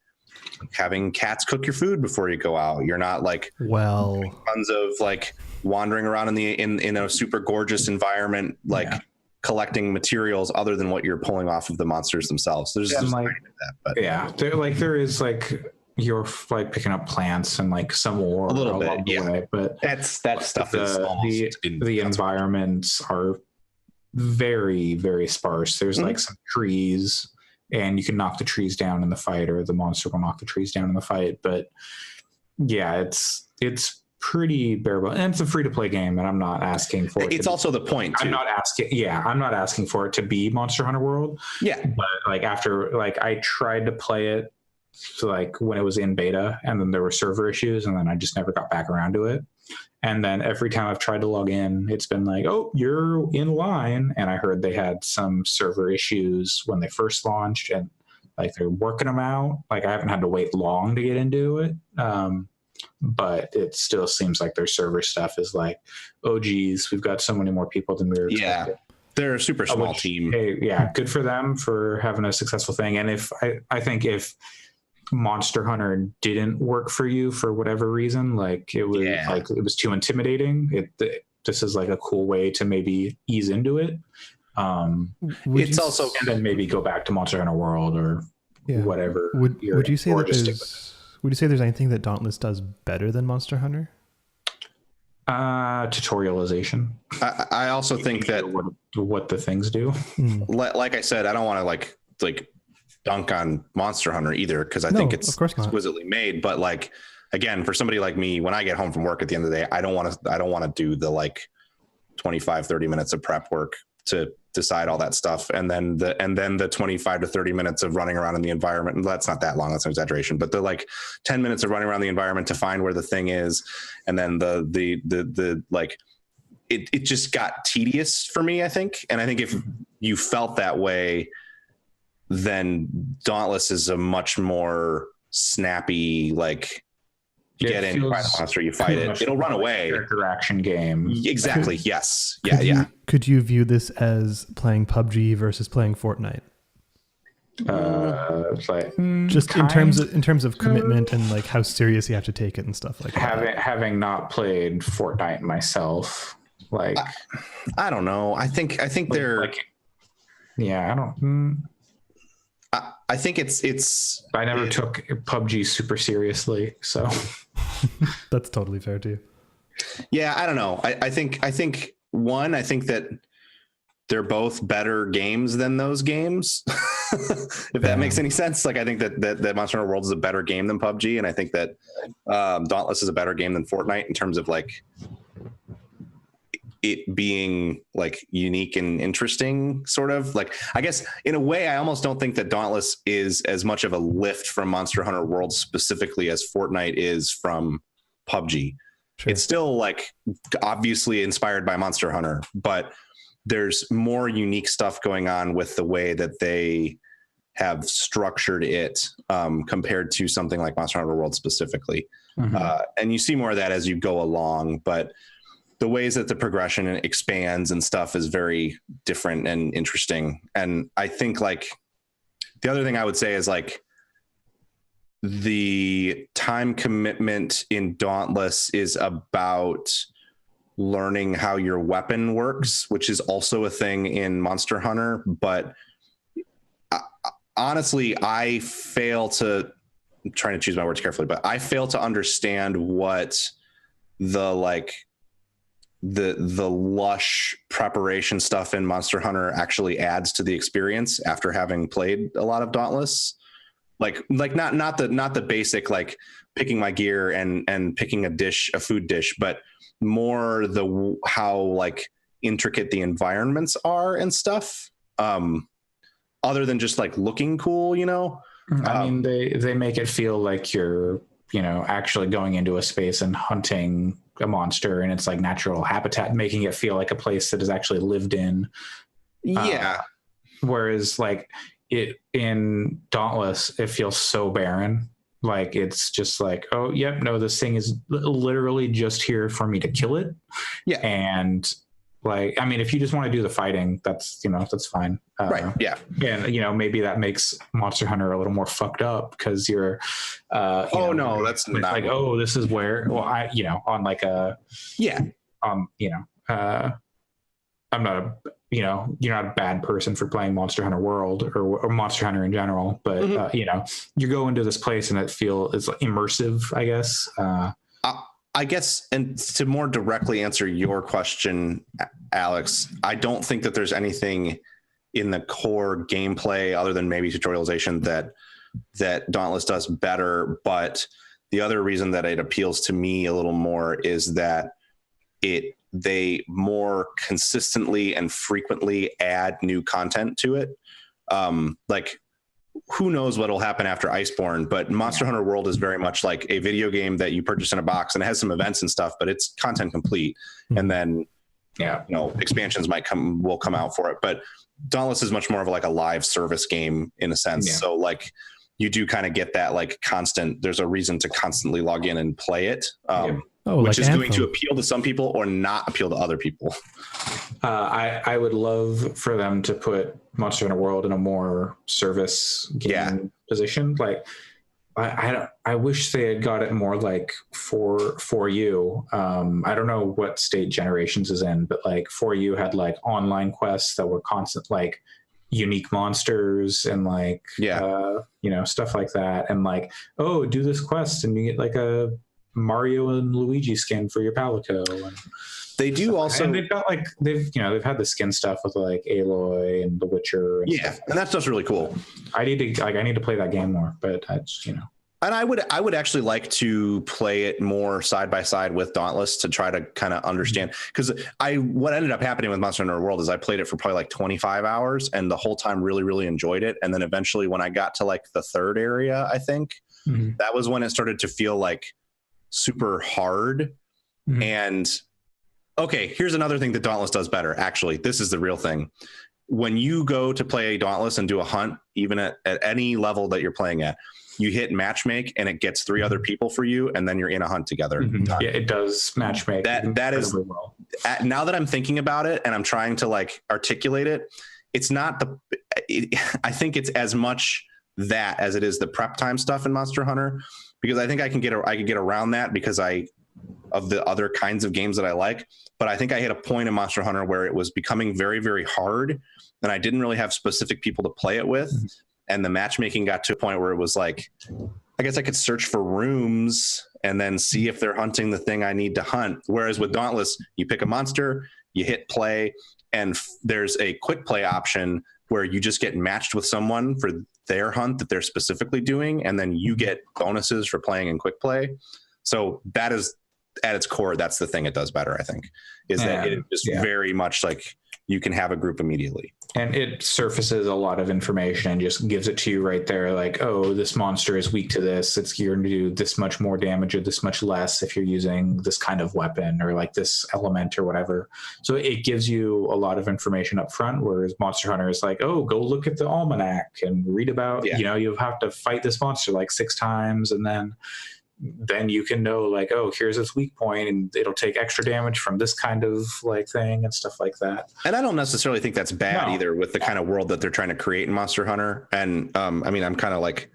having cats cook your food before you go out. You're not like tons of like wandering around in a super gorgeous environment, like collecting materials other than what you're pulling off of the monsters themselves. There's just like that, but there is like you're like picking up plants and like some ore a little bit, way, but that stuff is almost the environments are very, very sparse. There's like some trees, and you can knock the trees down in the fight, or the monster will knock the trees down in the fight. But yeah, it's pretty bearable, and it's a free to play game, and I'm not asking for it. It's also the point too. I'm not asking for it to be Monster Hunter World. Yeah, but like after like I tried to play it. So like when it was in beta, and then there were server issues, and then I just never got back around to it. And then every time I've tried to log in, it's been like, oh, you're in line. And I heard they had some server issues when they first launched, and like they're working them out. Like I haven't had to wait long to get into it. But it still seems like their server stuff is like, oh geez, we've got so many more people than we were expecting. They're a super small team. Hey, good for them for having a successful thing. And if I think if Monster Hunter didn't work for you for whatever reason, like it was like it was too intimidating, this is like a cool way to maybe ease into it. It's also, and then maybe go back to Monster Hunter World or whatever. Would you say there's anything that Dauntless does better than Monster Hunter? Tutorialization. I also think that what the things do. Like I said, I don't want to like dunk on Monster Hunter either, because I think it's exquisitely made. But like, again, for somebody like me, when I get home from work at the end of the day, I don't want to do the like 25-30 minutes of prep work to decide all that stuff, and then the 25 to 30 minutes of running around in the environment. And that's not that long, that's an exaggeration, but the like 10 minutes of running around the environment to find where the thing is, and then the like it just got tedious for me, I think. And I think if you felt that way, then Dauntless is a much more snappy, like you get in, you fight the monster, you fight it, it'll run away. Character action game. Exactly. Yes. Could you view this as playing PUBG versus playing Fortnite? Just in terms of commitment and like how serious you have to take it and stuff like that. Having not played Fortnite myself, like I don't know. I think they're like, I don't. I think it's. I never took PUBG super seriously, so that's totally fair too. Yeah, I don't know. I think that they're both better games than those games. If that makes any sense. Like I think that Monster Hunter World is a better game than PUBG, and I think that Dauntless is a better game than Fortnite in terms of like it being like unique and interesting, sort of. Like I guess in a way I almost don't think that Dauntless is as much of a lift from Monster Hunter World specifically as Fortnite is from PUBG. Sure. It's still like obviously inspired by Monster Hunter, but there's more unique stuff going on with the way that they have structured it compared to something like Monster Hunter World specifically. And you see more of that as you go along, but the ways that the progression expands and stuff is very different and interesting. And I think like the other thing I would say is like the time commitment in Dauntless is about learning how your weapon works, which is also a thing in Monster Hunter. But honestly, I'm trying to choose my words carefully, but I fail to understand what the lush preparation stuff in Monster Hunter actually adds to the experience after having played a lot of Dauntless. Like not the basic like picking my gear and picking a food dish, but more how like intricate the environments are and stuff. Other than just like looking cool, you know. I mean, they make it feel like you're, you know, actually going into a space and hunting a monster in its like natural habitat, making it feel like a place that is actually lived in. Yeah. Whereas like it in Dauntless, it feels so barren. Like it's just like, oh, yep, no, this thing is literally just here for me to kill it. Yeah. And like, I mean, if you just want to do the fighting, that's, you know, that's fine. Right. Yeah. And, you know, maybe that makes Monster Hunter a little more fucked up because you're, that's not like, oh, this is where, well, on like a, yeah. I'm not a, you know, you're not a bad person for playing Monster Hunter World or Monster Hunter in general, but, you know, you go into this place and it's immersive, I guess. I guess, and to more directly answer your question, Alex, I don't think that there's anything in the core gameplay other than maybe tutorialization that Dauntless does better. But the other reason that it appeals to me a little more is that they more consistently and frequently add new content to it. Like, who knows what'll happen after Iceborne, but Monster Hunter World is very much like a video game that you purchase in a box and it has some events and stuff, but it's content complete. And then, you know, expansions will come out for it. But Dauntless is much more of like a live service game in a sense. Yeah. So like you do kind of get that like there's a reason to constantly log in and play it. Which is going to appeal to some people or not appeal to other people. I would love for them to put Monster Hunter World in a more service game position. Like, I wish they had got it more like for you. I don't know what state Generations is in, but like for you had like online quests that were constant, like unique monsters and like you know, stuff like that, and like, oh, do this quest and you get like a Mario and Luigi skin for your Palico. And they do also, and they've got like they've had the skin stuff with like Aloy and The Witcher. And and that stuff's really cool. I need to play that game more, but that's, you know. And I would actually like to play it more side by side with Dauntless to try to kind of understand, because what ended up happening with Monster Hunter World is I played it for probably like 25 hours and the whole time really, really enjoyed it. And then eventually when I got to like the third area, I think that was when it started to feel like super hard. And okay, here's another thing that Dauntless does better. Actually, this is the real thing. When you go to play Dauntless and do a hunt, even at any level that you're playing at, you hit matchmake and it gets 3 other people for you, and then you're in a hunt together. Yeah, it does matchmake. That is well. Now that I'm thinking about it and I'm trying to like articulate it, it's not I think it's as much that as it is the prep time stuff in Monster Hunter, because I think I could get around that because of the other kinds of games that I like. But I think I hit a point in Monster Hunter where it was becoming very, very hard and I didn't really have specific people to play it with. And the matchmaking got to a point where it was like, I guess I could search for rooms and then see if they're hunting the thing I need to hunt. Whereas with Dauntless, you pick a monster, you hit play, and there's a quick play option where you just get matched with someone for their hunt that they're specifically doing. And then you get bonuses for playing in quick play. So that is at its core, that's the thing it does better, I think, is that it is very much like you can have a group immediately. And it surfaces a lot of information and just gives it to you right there. Like, oh, this monster is weak to this. It's going to do this much more damage or this much less if you're using this kind of weapon or like this element or whatever. So it gives you a lot of information up front, whereas Monster Hunter is like, oh, go look at the almanac and read about, you know, you have to fight this monster like 6 times. And then you can know like, oh, here's its weak point and it'll take extra damage from this kind of like thing and stuff like that. And I don't necessarily think that's bad either with the kind of world that they're trying to create in Monster Hunter. And I mean, I'm kind of like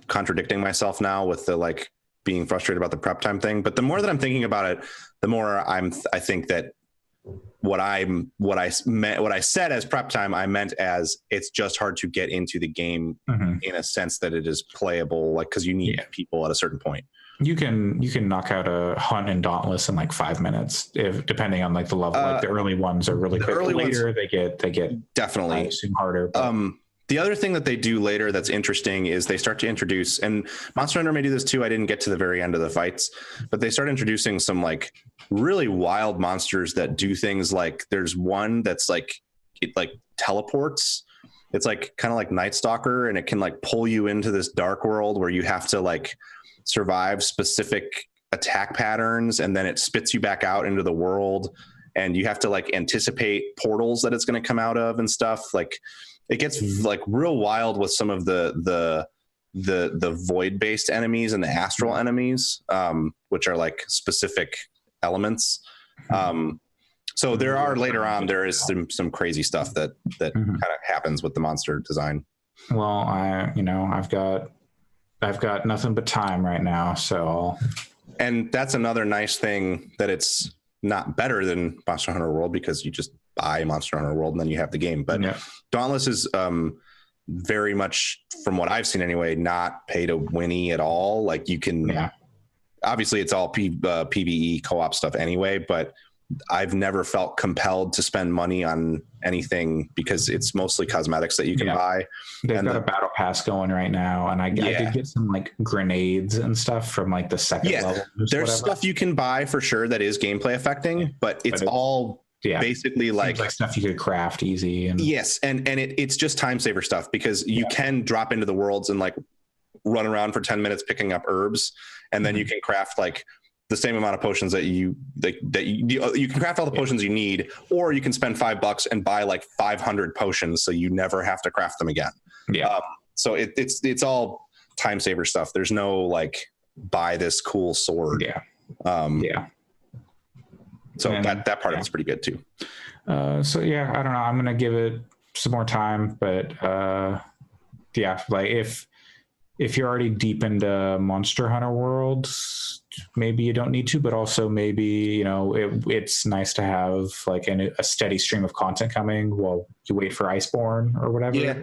contradicting myself now with the like being frustrated about the prep time thing. But the more that I'm thinking about it, the more I think that what I said as prep time, I meant as it's just hard to get into the game in a sense that it is playable, like, because you need people at a certain point. You can knock out a hunt in Dauntless in like 5 minutes, if depending on like the level. Like the early ones are really quick. Later they get definitely I assume harder. But. The other thing that they do later that's interesting is they start to introduce, and Monster Hunter may do this too. I didn't get to the very end of the fights, but they start introducing some like really wild monsters that do things like there's one that's like it like teleports. It's like kind of like Night Stalker, and it can like pull you into this dark world where you have to like survive specific attack patterns, and then it spits you back out into the world, and you have to like anticipate portals that it's going to come out of and stuff. Like it gets like real wild with some of the void based enemies and the astral enemies, which are like specific elements. So there are later on, there is some crazy stuff that kind of happens with the monster design. Well, I've got nothing but time right now. And that's another nice thing, that it's not better than Monster Hunter World because you just buy Monster Hunter World and then you have the game. But Dauntless is very much, from what I've seen anyway, not pay to winny at all. Like you can, obviously it's all PvE co-op stuff anyway, but I've never felt compelled to spend money on anything because it's mostly cosmetics that you can buy. They've got a battle pass going right now, and I did get some like grenades and stuff from like the second level. There's stuff you can buy for sure that is gameplay affecting, but it's all basically like stuff you could craft easy. And and it's just time saver stuff, because you can drop into the worlds and like run around for 10 minutes picking up herbs, and then you can craft like the same amount of potions that you can craft all the potions you need, or you can spend $5 and buy like 500 potions so you never have to craft them again. So it's all time saver stuff. There's no like buy this cool sword. So that part of it's pretty good too. So yeah, I don't know. I'm gonna give it some more time, but like if you're already deep into Monster Hunter World, maybe you don't need to, but also maybe, it's nice to have like a steady stream of content coming while you wait for Iceborne or whatever. Yeah.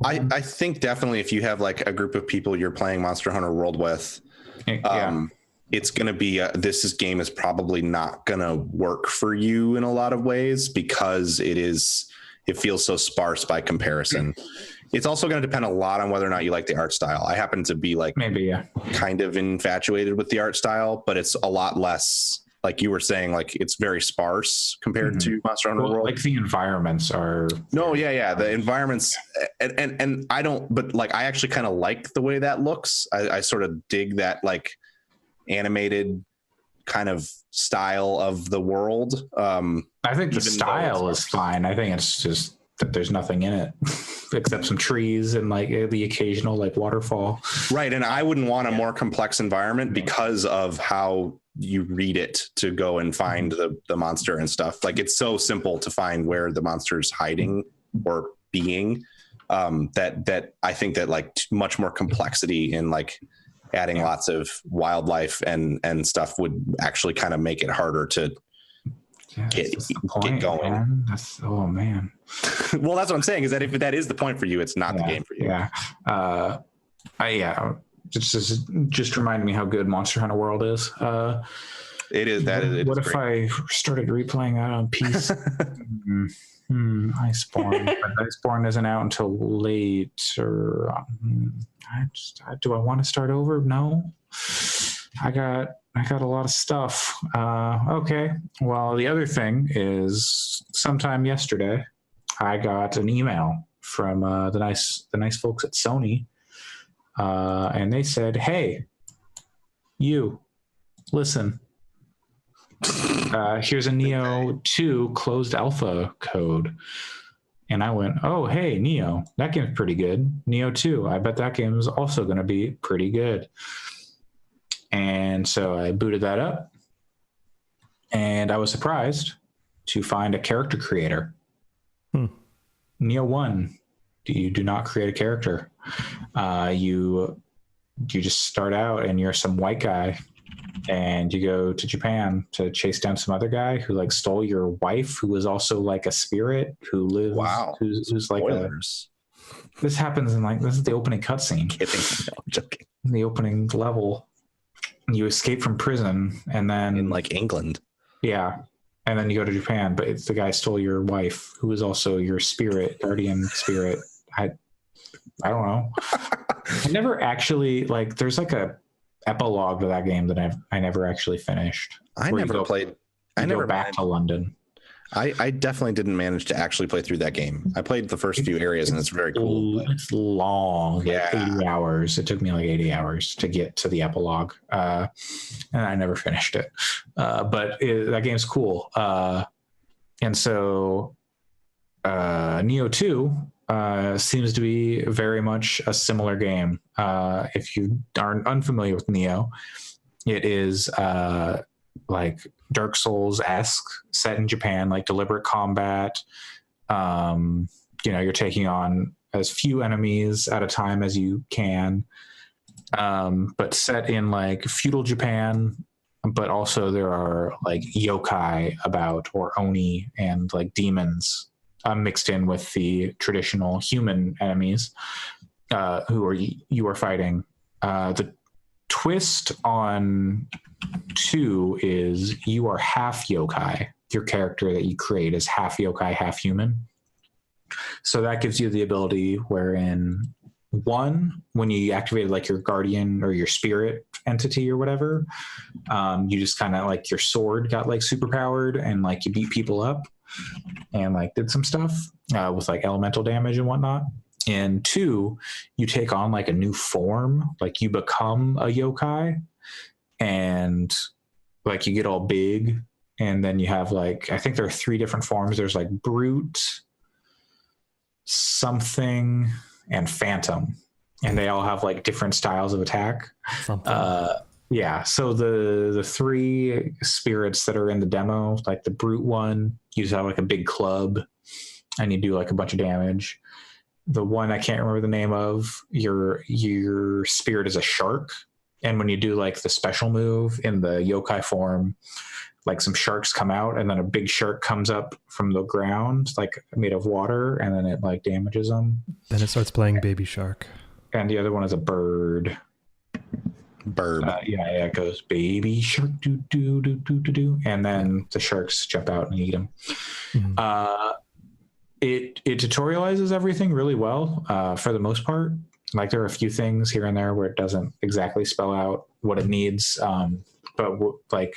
I think definitely if you have like a group of people you're playing Monster Hunter World with, it's going to be, this game is probably not going to work for you in a lot of ways because it feels so sparse by comparison. It's also going to depend a lot on whether or not you like the art style. I happen to be like kind of infatuated with the art style, but it's a lot less, like you were saying, like it's very sparse compared to Monster Hunter World. Like the environments are. No, the environments, and I don't, but like I actually kind of like the way that looks. I sort of dig that like animated kind of style of the world. I think the style is fine. I think it's just that there's nothing in it except some trees and like the occasional like waterfall. Right. And I wouldn't want a more complex environment because of how you read it to go and find the monster and stuff. Like it's so simple to find where the monster's hiding or being, that I think that like much more complexity in like adding lots of wildlife and stuff would actually kind of make it harder to get going. Man. Man. Well, that's what I'm saying, is that if that is the point for you, it's not the game for you. Just remind me how good Monster Hunter World is. It is. What if I started replaying that on PC? Iceborne. Iceborne isn't out until later. Do I want to start over? No. I got a lot of stuff. Okay. Well, the other thing is, sometime yesterday, I got an email from the nice folks at Sony, and they said, "Hey, you, listen. Here's a Nioh 2 closed alpha code." And I went, "Oh, hey, Nioh, that game's pretty good. Nioh 2, I bet that game is also going to be pretty good." And so I booted that up, and I was surprised to find a character creator. Nioh 1, you do not create a character. You just start out and you're some white guy and you go to Japan to chase down some other guy who like stole your wife, who was also like a spirit who lives. Wow. Who's like Spoilers. this happens in like, this is the opening cutscene. Kidding. No, I'm joking. The opening level. You escape from prison, and then In like England. yeah, and then you go to Japan, but it's the guy stole your wife, who is also your spirit, guardian spirit. I don't know. I never actually like. There's like a epilogue to that game that I never actually finished. I never played. I never go back to London. I definitely didn't manage to actually play through that game. I played the first few areas, and it's very cool. It's long, Yeah. like 80 hours. It took me like 80 hours to get to the epilogue, and I never finished it. But that game's cool. And so Nioh 2 seems to be very much a similar game. If you are unfamiliar with Nioh, it is like Dark Souls-esque, set in Japan, like deliberate combat. You're taking on as few enemies at a time as you can, but set in like feudal Japan. But also there are like yokai about, or oni, and like demons mixed in with the traditional human enemies who you are fighting. The twist on 2 is you are half yokai. Your character that you create is half yokai, half human. So that gives you the ability wherein 1, when you activate like your guardian or your spirit entity or whatever, you just kind of like your sword got like super powered, and like you beat people up and like did some stuff with like elemental damage and whatnot. In 2, you take on like a new form, like you become a yokai, and like you get all big, and then you have like, I think there are 3 different forms. There's like brute, something, and phantom, and they all have like different styles of attack. Yeah, so the 3 spirits that are in the demo, like the brute one, you just have like a big club and you do like a bunch of damage. The one I can't remember the name of, your spirit is a shark, and when you do like the special move in the yokai form, like some sharks come out, and then a big shark comes up from the ground, like made of water, and then it like damages them. Then it starts playing Baby Shark. And the other one is a bird. Yeah, it goes Baby Shark, do do do do do do, and then the sharks jump out and eat them. Mm-hmm. It tutorializes everything really well for the most part. Like there are a few things here and there where it doesn't exactly spell out what it needs, but like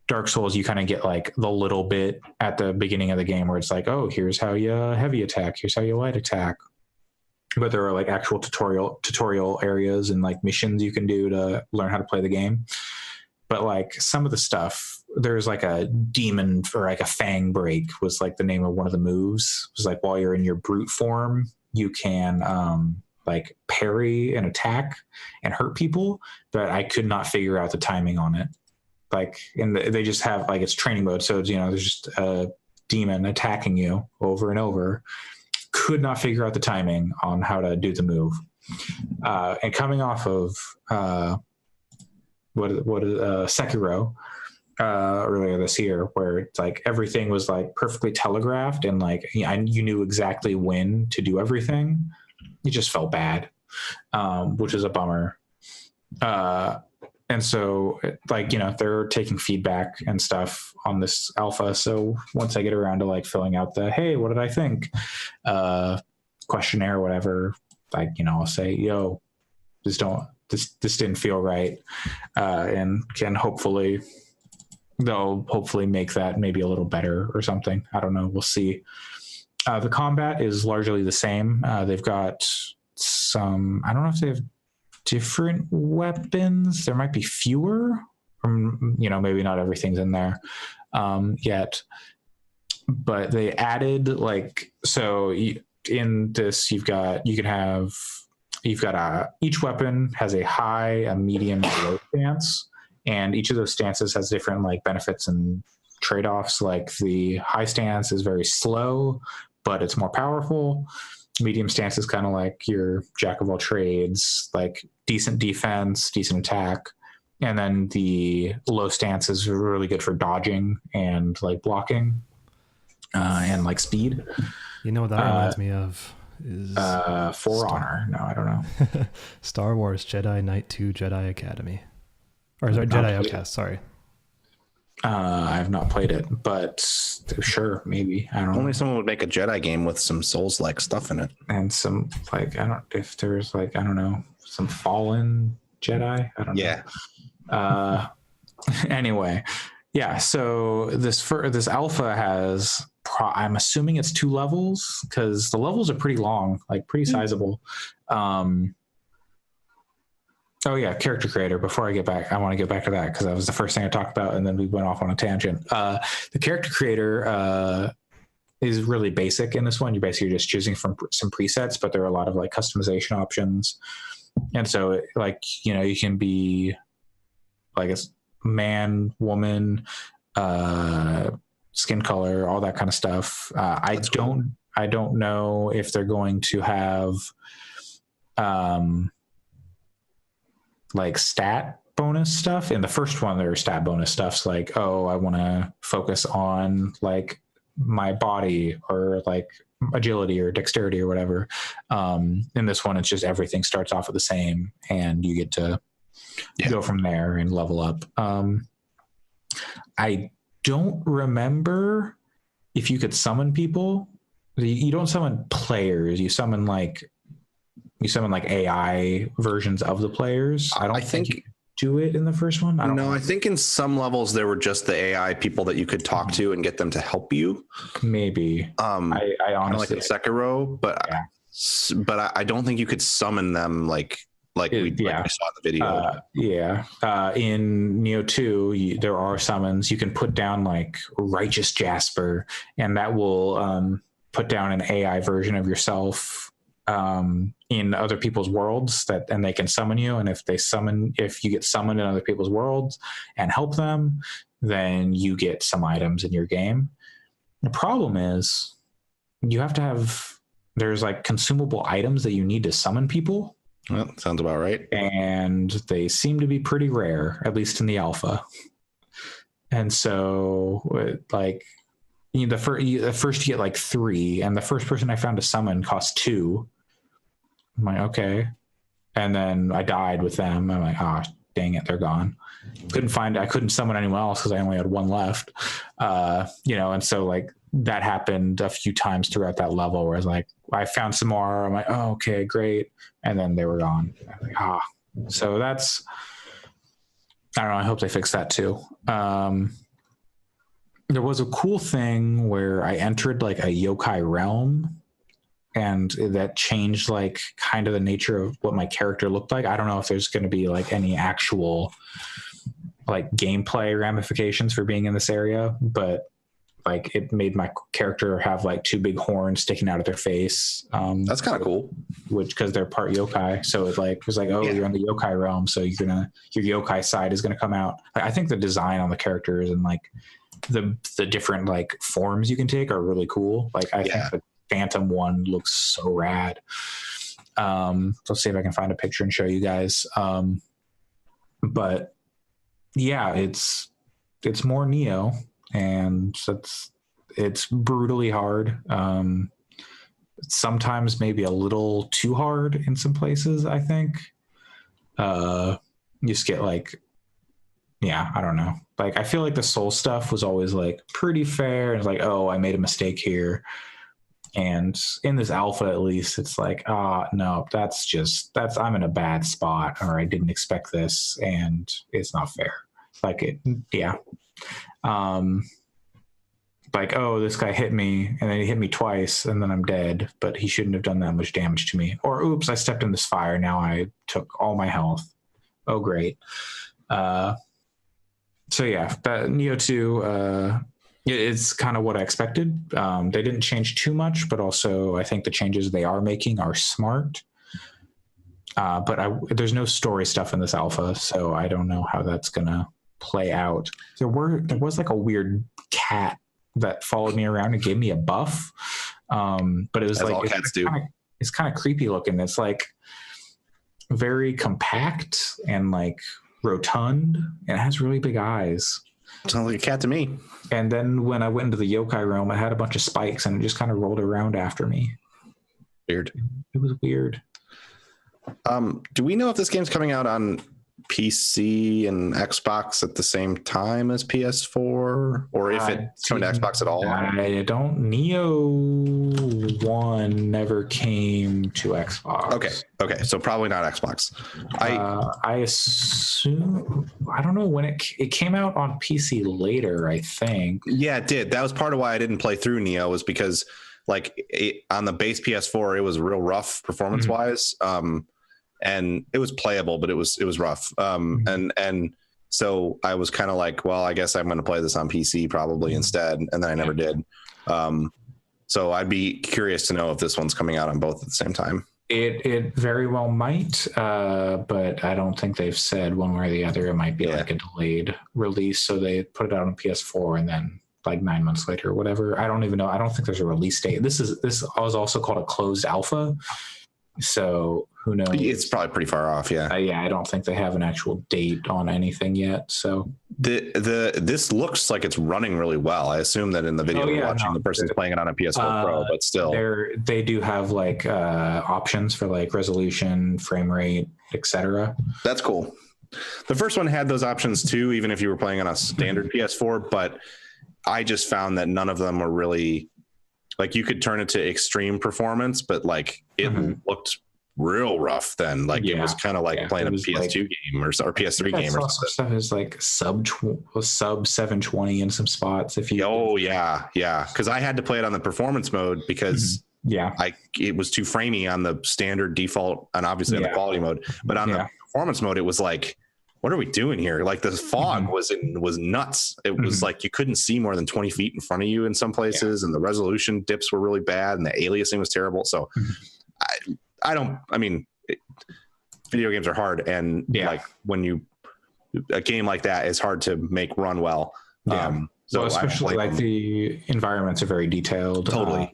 Dark Souls, you kind of get like the little bit at the beginning of the game where it's like, oh, here's how you heavy attack, here's how you light attack. But there are like actual tutorial areas and like missions you can do to learn how to play the game. But like some of the stuff, there's like a demon, or like a fang break was like the name of one of the moves. It was like while you're in your brute form, you can like parry an attack and hurt people, but I could not figure out the timing on it. Like, and they just have like, it's training mode. So it's, there's just a demon attacking you over and over. Could not figure out the timing on how to do the move. And coming off of Sekiro earlier this year, where it's like everything was like perfectly telegraphed, and like you knew exactly when to do everything. It just felt bad, which is a bummer. And so like, they're taking feedback and stuff on this alpha. So once I get around to like filling out the, hey, what did I think? Questionnaire or whatever, like, I'll say, yo, this didn't feel right. And can they'll hopefully make that maybe a little better or something. I don't know. We'll see. The combat is largely the same. They've got some, I don't know if they have different weapons. There might be fewer, maybe not everything's in there yet, but they added like, so in this each weapon has a high, a medium, and a low stance, and each of those stances has different like benefits and trade-offs. Like the high stance is very slow, but it's more powerful. Medium stance is kind of like your jack of all trades, like decent defense, decent attack. And then the low stance is really good for dodging and like blocking and like speed. You know what that reminds me of is For Honor. No, I don't know. Star Wars Jedi Knight 2 Jedi Academy. Or sorry, Jedi Outcast, sorry. I have not played it, but sure, maybe. I don't know. Only someone would make a Jedi game with some Souls-like stuff in it. And some, like, I don't, if there's like, I don't know, some fallen Jedi. I don't know. Anyway, yeah. So this alpha has, I'm assuming it's 2 levels because the levels are pretty long, like pretty sizable. Oh yeah, character creator. Before I get back, I want to get back to that because that was the first thing I talked about, and then we went off on a tangent. The character creator is really basic in this one. You're basically just choosing from some presets, but there are a lot of like customization options. And so, like, you know, you can be like a man, woman, skin color, all that kind of stuff. I don't know if they're going to have like stat bonus stuff. In the first one, there were stat bonus stuffs like, oh, I want to focus on like my body or like agility or dexterity or whatever. In this one, it's just everything starts off with the same, and you get to go from there and level up. I don't remember if you could summon people. You don't summon players. You summon like AI versions of the players. I think you do it in the first one. I think in some levels there were just the AI people that you could talk to and get them to help you. Maybe. I honestly, like in Sekiro, but I don't think you could summon them like we saw in the video. In Nioh 2, there are summons. You can put down like Righteous Jasper, and that will put down an AI version of yourself in other people's worlds, and they can summon you. And if you get summoned in other people's worlds and help them, then you get some items in your game. The problem is there's like consumable items that you need to summon people. Well, sounds about right. And they seem to be pretty rare, at least in the alpha. And so like, you know, the first you get like 3, and the first person I found to summon cost 2. I'm like, okay. And then I died with them. I'm like, dang it, they're gone. I couldn't summon anyone else because I only had 1 left. You know, and so like that happened a few times throughout that level where I was like, I found some more. I'm like, oh, okay, great. And then they were gone. I'm like, so that's, I don't know. I hope they fix that too. There was a cool thing where I entered like a yokai realm, and that changed like kind of the nature of what my character looked like. I don't know if there's going to be like any actual like gameplay ramifications for being in this area, but like it made my character have like 2 big horns sticking out of their face. That's kind of cool. Which, because they're part yokai, so it like was like, you're in the yokai realm, so your yokai side is gonna come out. I think the design on the characters and like the different like forms you can take are really cool. Like I think the Phantom one looks so rad. Let's see if I can find a picture and show you guys. But yeah, it's more Nioh, and it's brutally hard. Sometimes maybe a little too hard in some places, I think. You just get like, I don't know. Like, I feel like the soul stuff was always like pretty fair. It's like, I made a mistake here. And in this alpha, at least, it's like, no, I'm in a bad spot, or I didn't expect this, and it's not fair. Like it, like, this guy hit me, and then he hit me twice, and then I'm dead, but he shouldn't have done that much damage to me. Or, oops, I stepped in this fire. Now I took all my health. Oh, great. So yeah, that Nioh 2, it's kind of what I expected. They didn't change too much, but also I think the changes they are making are smart. But there's no story stuff in this alpha, so I don't know how that's gonna play out. There was like a weird cat that followed me around and gave me a buff, but it was like, all cats do. It's kind of creepy looking. It's like very compact and like rotund and it has really big eyes. Sounds like a cat to me. And then when I went into the yokai realm, it had a bunch of spikes and it just kind of rolled around after me. Weird. It was weird. Do we know if this game's coming out on PC and Xbox at the same time as PS4, or if it's coming to Xbox at all? I don't. Nioh 1 never came to Xbox. Okay, so probably not Xbox. I assume, I don't know when it came out on PC later, I think. Yeah, it did. That was part of why I didn't play through Nioh, was because like on the base PS4 it was real rough performance wise. And it was playable, but it was rough. And so I was kind of like, well, I guess I'm going to play this on PC probably instead. And then I never did. So I'd be curious to know if this one's coming out on both at the same time. It very well might, but I don't think they've said one way or the other. It might be like a delayed release. So they put it out on PS4 and then like 9 months later or whatever. I don't even know. I don't think there's a release date. This was also called a closed alpha. So who knows? It's probably pretty far off. Yeah. I don't think they have an actual date on anything yet. So this looks like it's running really well. I assume that in the video we're watching, the person's playing it on a PS4 Pro, but still, they do have like options for like resolution, frame rate, etc. That's cool. The first one had those options too, even if you were playing on a standard PS4. But I just found that none of them were really. Like you could turn it to extreme performance, but like it looked real rough then. Like it was kind of like playing a PS2 game or PS3 game or something. Stuff is like sub 720 in some spots. If you yeah. Because I had to play it on the performance mode because it was too framey on the standard default and obviously on the quality mode. But on the performance mode, it was like, what are we doing here? Like the fog was nuts. It was like you couldn't see more than 20 feet in front of you in some places, and the resolution dips were really bad, and the aliasing was terrible. So video games are hard, and like when a game like that is hard to make run well. So especially like the environments are very detailed. Totally,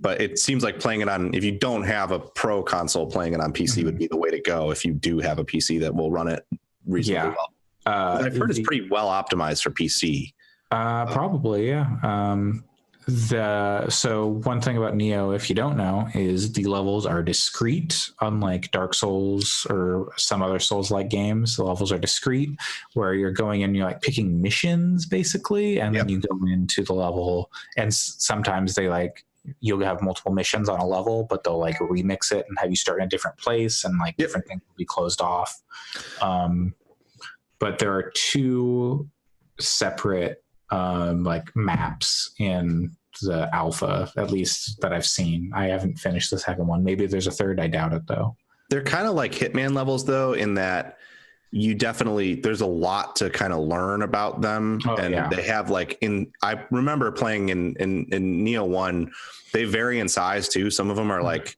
But it seems like playing it on, if you don't have a pro console, playing it on PC would be the way to go. If you do have a PC that will run it reasonably well. I've heard it's pretty well optimized for PC. Probably, yeah. So one thing about Nioh, if you don't know, is the levels are discrete, unlike Dark Souls or some other Souls-like games. The levels are discrete, where you're going in, you're like picking missions basically, and then you go into the level, and sometimes you'll have multiple missions on a level, but they'll like remix it and have you start in a different place, and like different things will be closed off. But there are two separate like maps in the alpha, at least that I've seen. I haven't finished the second one. Maybe there's a third. I doubt it though. They're kind of like Hitman levels though, in that there's a lot to kind of learn about them. They have I remember playing in Nioh 1, they vary in size too. Some of them are like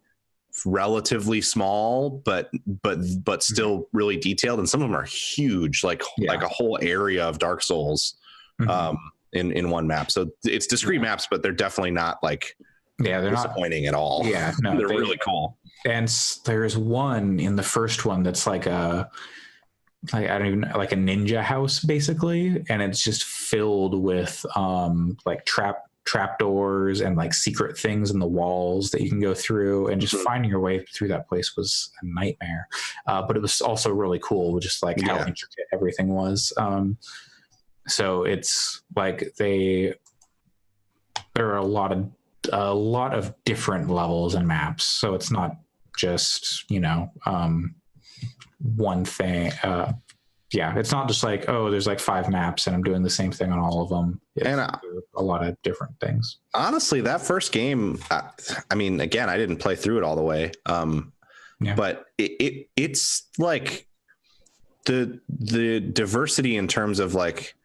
relatively small, but still really detailed. And some of them are huge, like a whole area of Dark Souls in one map. So it's discrete maps, but they're definitely not like they're disappointing at all. Yeah, no, they're really cool. And there's one in the first one that's like a ninja house basically, and it's just filled with like trapdoors and like secret things in the walls that you can go through, and just finding your way through that place was a nightmare. But it was also really cool, just like how intricate everything was. So it's like there are a lot of different levels and maps. So it's not just, one thing. It's not just like, there's like 5 maps and I'm doing the same thing on all of them. And a lot of different things. Honestly, that first game, again, I didn't play through it all the way. But it's like the diversity in terms of like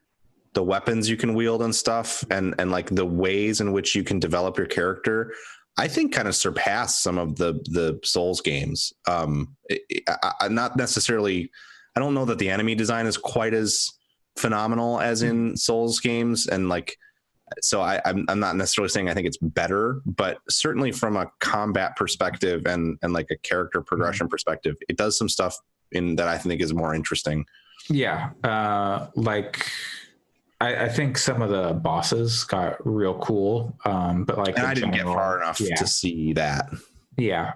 the weapons you can wield and stuff, and like the ways in which you can develop your character, I think kind of surpass some of the Souls games. Not necessarily. I don't know that the enemy design is quite as phenomenal as in Souls games, and like, so I'm not necessarily saying I think it's better, but certainly from a combat perspective and like a character progression perspective, it does some stuff in that I think is more interesting. Yeah. Like I think some of the bosses got real cool. But like and I didn't get far enough to see that. Yeah.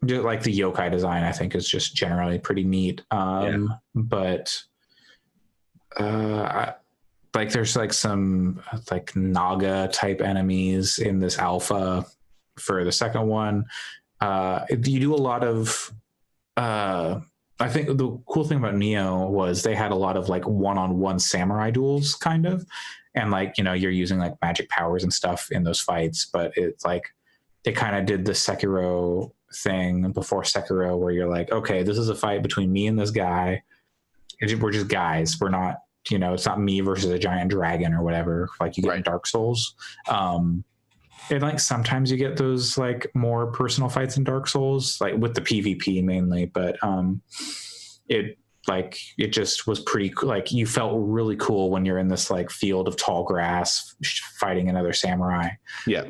Just like the yokai design, I think is just generally pretty neat. But like there's like some like Naga type enemies in this alpha for the second one. You do a lot of I think the cool thing about Nioh was they had a lot of like one-on-one samurai duels kind of, and like, you know, you're using like magic powers and stuff in those fights, but it's like they kind of did the Sekiro thing before Sekiro where you're like, okay, this is a fight between me and this guy. We're just guys. We're not, you know, it's not me versus a giant dragon or whatever, like you get in Dark Souls. And like sometimes you get those like more personal fights in Dark Souls, like with the PvP mainly, but it just was pretty like you felt really cool when you're in this like field of tall grass fighting another samurai. Yeah.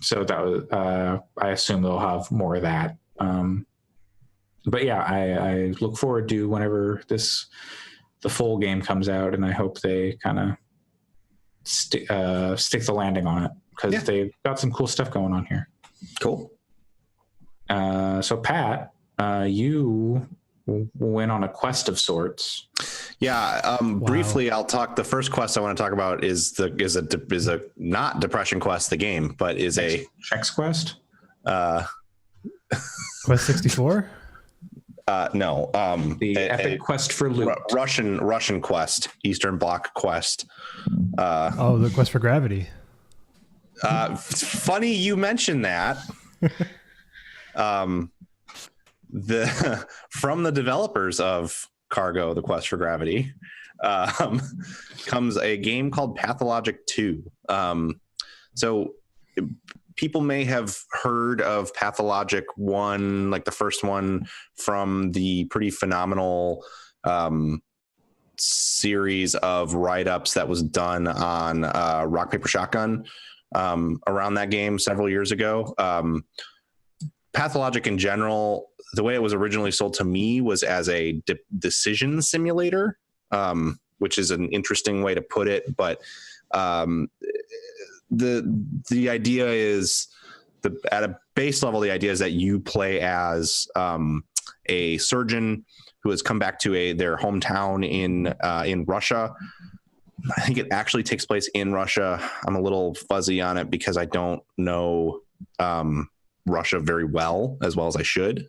So that was I assume they'll have more of that. But yeah, I look forward to whenever the full game comes out, and I hope they kind of stick the landing on it, because they've got some cool stuff going on here. Cool. So Pat, you went on a quest of sorts. Yeah. Briefly, I'll talk. The first quest I want to talk about is a not Depression Quest, the game, but is a Chex Quest. Quest 64. No. The epic quest for loot. Russian quest, Eastern Bloc quest. The quest for gravity. Funny you mentioned that. From the developers of Cargo, the Quest for Gravity, comes a game called Pathologic 2. So people may have heard of Pathologic 1, like the first one, from the pretty phenomenal series of write-ups that was done on Rock Paper Shotgun around that game several years ago. Pathologic in general, the way it was originally sold to me was as a decision simulator, which is an interesting way to put it. But the idea is, at a base level, the idea is that you play as a surgeon who has come back to their hometown in Russia. I think it actually takes place in Russia. I'm a little fuzzy on it because I don't know Russia very well as I should.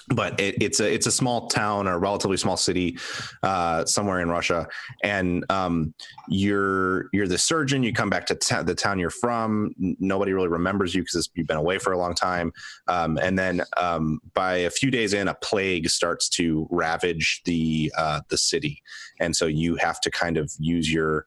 But it's a small town, or a relatively small city somewhere in Russia, and you're the surgeon. You come back to the town you're from. Nobody really remembers you because you've been away for a long time. And then by a few days in, a plague starts to ravage the city, and so you have to kind of use your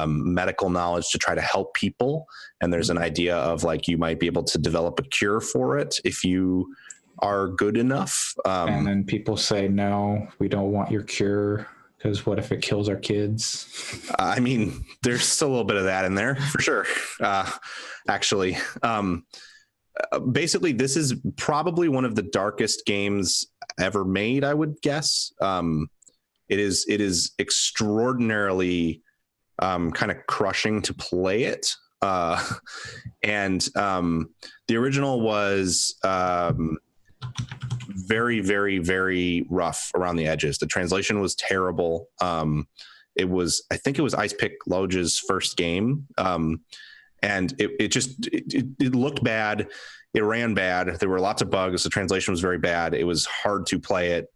medical knowledge to try to help people. And there's an idea of like you might be able to develop a cure for it if you are good enough. And then people say, no, we don't want your cure, because what if it kills our kids? I mean, there's still a little bit of that in there for sure. Actually, basically, this is probably one of the darkest games ever made, I would guess. It is extraordinarily kind of crushing to play it. And the original was very, very, very rough around the edges. The translation was terrible. I think it was Ice Pick Lodge's first game. And it looked bad. It ran bad. There were lots of bugs. The translation was very bad. It was hard to play it,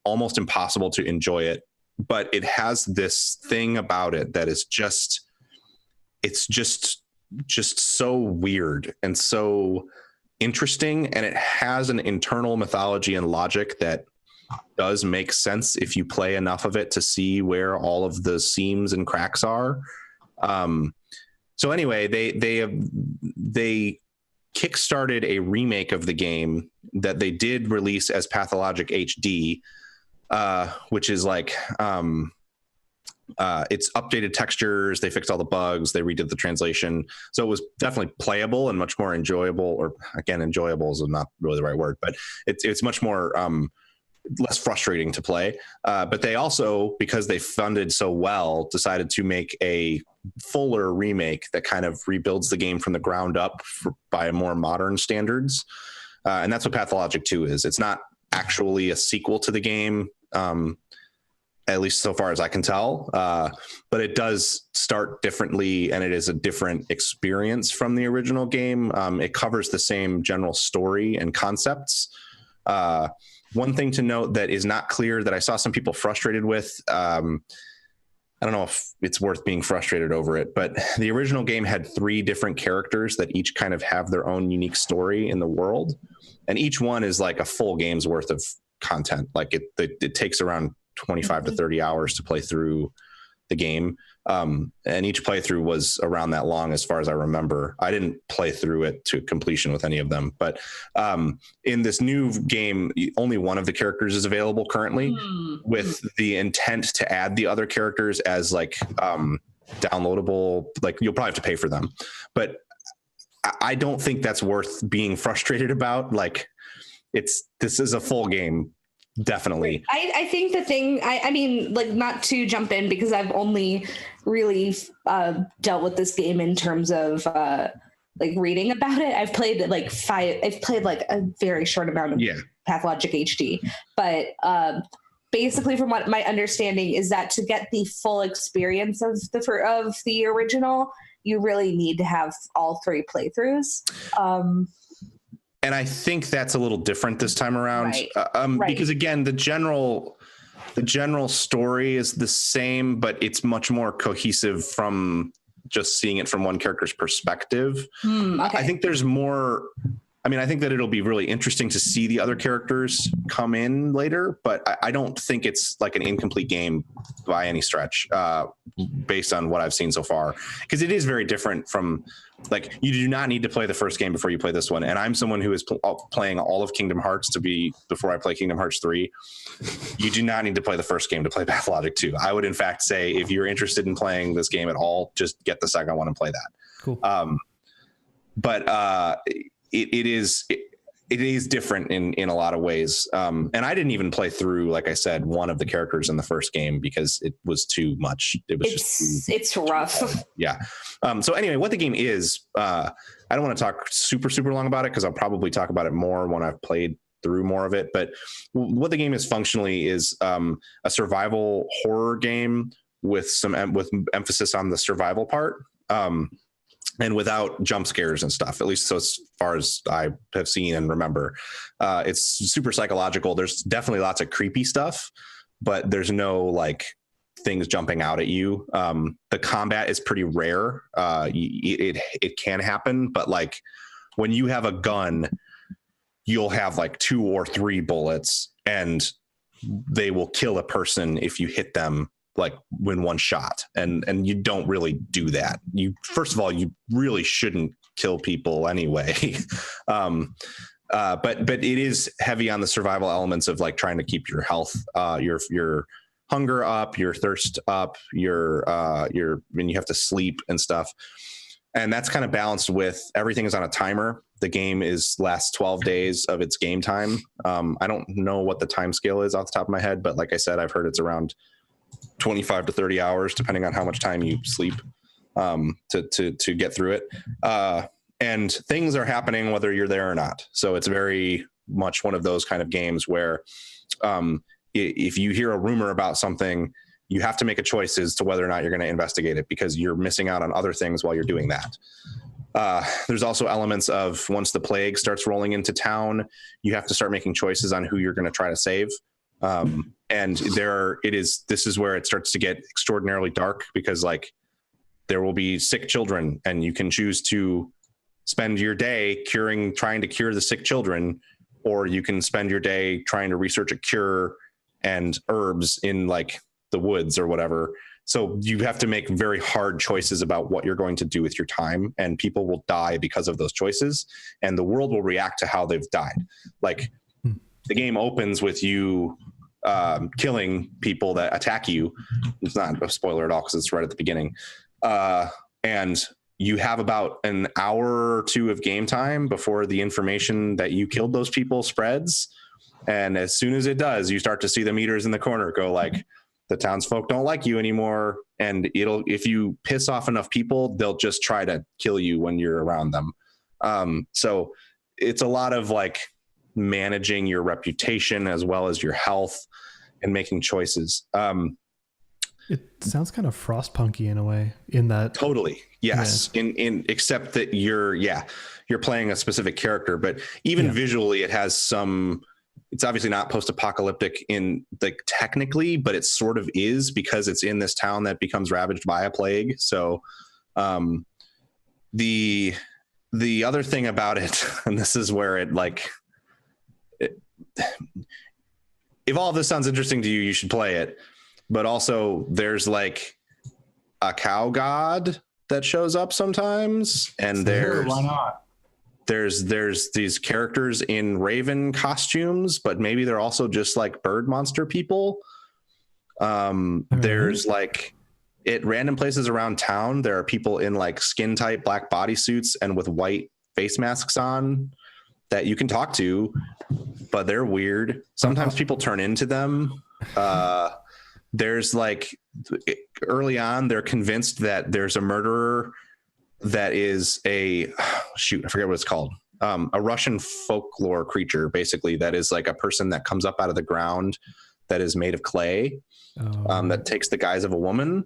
almost impossible to enjoy it. But it has this thing about it that is just so weird and so interesting, and it has an internal mythology and logic that does make sense if you play enough of it to see where all of the seams and cracks are. So anyway, they kickstarted a remake of the game that they did release as Pathologic HD, which is like it's updated textures. They fixed all the bugs. They redid the translation. So it was definitely playable and much more enjoyable, or again, enjoyable is not really the right word, but it's much more less frustrating to play. But they also, because they funded so well, decided to make a fuller remake that kind of rebuilds the game from the ground up by more modern standards. And that's what Pathologic 2 is. It's not actually a sequel to the game, at least so far as I can tell. But it does start differently, and it is a different experience from the original game. It covers the same general story and concepts. One thing to note that is not clear that I saw some people frustrated with, I don't know if it's worth being frustrated over it, but the original game had 3 different characters that each kind of have their own unique story in the world. And each one is like a full game's worth of content. Like it takes around 25 to 30 hours to play through the game. And each playthrough was around that long, as far as I remember. I didn't play through it to completion with any of them, but in this new game, only one of the characters is available currently, with the intent to add the other characters as like downloadable. Like, you'll probably have to pay for them, but I don't think that's worth being frustrated about. Like, this is a full game. Definitely. I think the thing, I mean, like, not to jump in because I've only really dealt with this game in terms of like reading about it. I've played like a very short amount of Pathologic HD, but basically from what my understanding is that to get the full experience of the original, you really need to have all 3 playthroughs. And I think that's a little different this time around, right. Because again, the general story is the same, but it's much more cohesive from just seeing it from one character's perspective. Okay. I think there's more. I mean, I think that it'll be really interesting to see the other characters come in later, but I don't think it's like an incomplete game by any stretch, based on what I've seen so far, because it is very different from, like, you do not need to play the first game before you play this one. And I'm someone who is playing all of Kingdom Hearts before I play Kingdom Hearts 3. You do not need to play the first game to play Pathologic 2. I would in fact say, if you're interested in playing this game at all, just get the second one and play that. Cool. It is different in a lot of ways. And I didn't even play through, like I said, one of the characters in the first game because it was too much. It's rough. Yeah. So anyway, what the game is, I don't want to talk super long about it, because I'll probably talk about it more when I've played through more of it. But what the game is functionally is a survival horror game with emphasis on the survival part. And without jump scares and stuff, at least so as far as I have seen and remember. It's super psychological. There's definitely lots of creepy stuff, but there's no like things jumping out at you. The combat is pretty rare. It can happen, but like when you have a gun, you'll have like 2 or 3 bullets, and they will kill a person if you hit them like when one shot, and you don't really do that. First of all, you really shouldn't kill people anyway. But it is heavy on the survival elements of like trying to keep your health, your hunger up, your thirst up, when you have to sleep and stuff. And that's kind of balanced with everything is on a timer. The game lasts 12 days of its game time. I don't know what the time scale is off the top of my head, but like I said, I've heard it's around 25 to 30 hours, depending on how much time you sleep, to get through it. And things are happening whether you're there or not. So it's very much one of those kind of games where if you hear a rumor about something, you have to make a choice as to whether or not you're going to investigate it, because you're missing out on other things while you're doing that. There's also elements of, once the plague starts rolling into town, you have to start making choices on who you're going to try to save. And this is where it starts to get extraordinarily dark, because like there will be sick children, and you can choose to spend your day trying to cure the sick children, or you can spend your day trying to research a cure and herbs in like the woods or whatever. So you have to make very hard choices about what you're going to do with your time, and people will die because of those choices, and the world will react to how they've died. Like the game opens with you killing people that attack you. It's not a spoiler at all because it's right at the beginning. And you have about an hour or 2 of game time before the information that you killed those people spreads. And as soon as it does, you start to see the meters in the corner go like, the townsfolk don't like you anymore. And if you piss off enough people, they'll just try to kill you when you're around them. So it's a lot of like managing your reputation as well as your health and making choices. It sounds kind of Frostpunky in a way, in that. Totally. Yes. Yeah. Except that you're playing a specific character, but even visually it has some, it's obviously not post-apocalyptic in like technically, but it sort of is because it's in this town that becomes ravaged by a plague. So, the other thing about it, and this is where if all of this sounds interesting to you, you should play it. But also there's like a cow god that shows up sometimes. And why not? There's these characters in raven costumes, but maybe they're also just like bird monster people. There's like at random places around town, there are people in like skin tight black bodysuits and with white face masks on that you can talk to, but they're weird. Sometimes people turn into them. There's like early on, they're convinced that there's a murderer that is I forget what it's called. A Russian folklore creature, basically, that is like a person that comes up out of the ground that is made of clay, that takes the guise of a woman.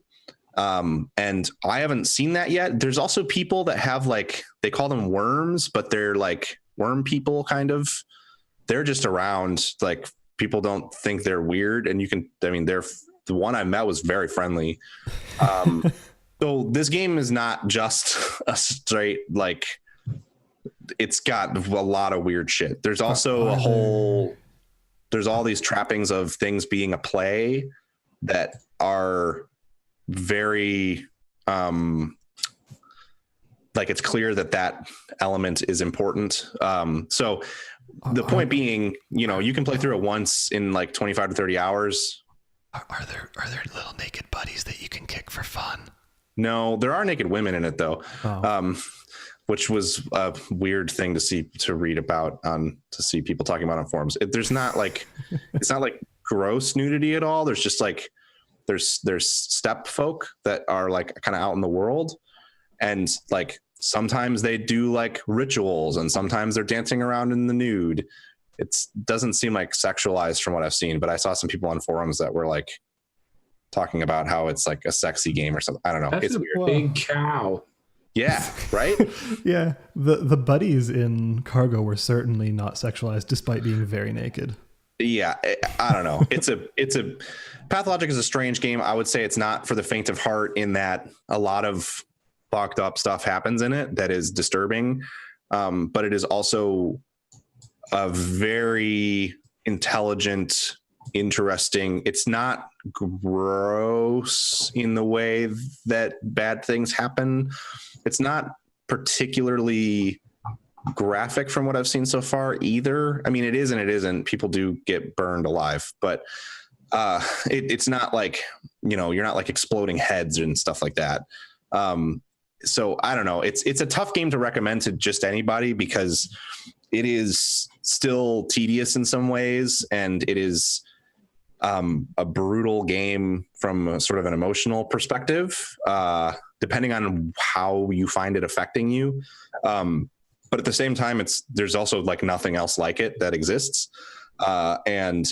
And I haven't seen that yet. There's also people that have like, they call them worms, but they're like worm people kind of. They're just around, like people don't think they're weird. And the one I met was very friendly. So this game is not just a straight, like, it's got a lot of weird shit. There's also there's all these trappings of things being a play that are very, like it's clear that element is important. So the point being, you can play through it once in like 25 to 30 hours. Are there little naked buddies that you can kick for fun? No, there are naked women in it though, which was a weird thing to read about to see people talking about on forums. There's not like, it's not like gross nudity at all. There's just like, there's step folk that are like kind of out in the world, and like sometimes they do like rituals and sometimes they're dancing around in the nude. It doesn't seem like sexualized from what I've seen, but I saw some people on forums that were like talking about how it's like a sexy game or something. I don't know. That's it's a weird. Big cow. Yeah. Right. Yeah. The buddies in Cargo were certainly not sexualized despite being very naked. Yeah. I don't know. It's a Pathologic is a strange game. I would say it's not for the faint of heart in that a lot of fucked up stuff happens in it that is disturbing. But it is also a very intelligent, interesting. It's not gross in the way that bad things happen. It's not particularly graphic from what I've seen so far either. I mean, it is and it isn't. People do get burned alive, but it's not like, you're not like exploding heads and stuff like that. So I don't know. It's a tough game to recommend to just anybody because it is still tedious in some ways, and it is a brutal game from a sort of an emotional perspective, depending on how you find it affecting you. But at the same time, there's also like nothing else like it that exists. And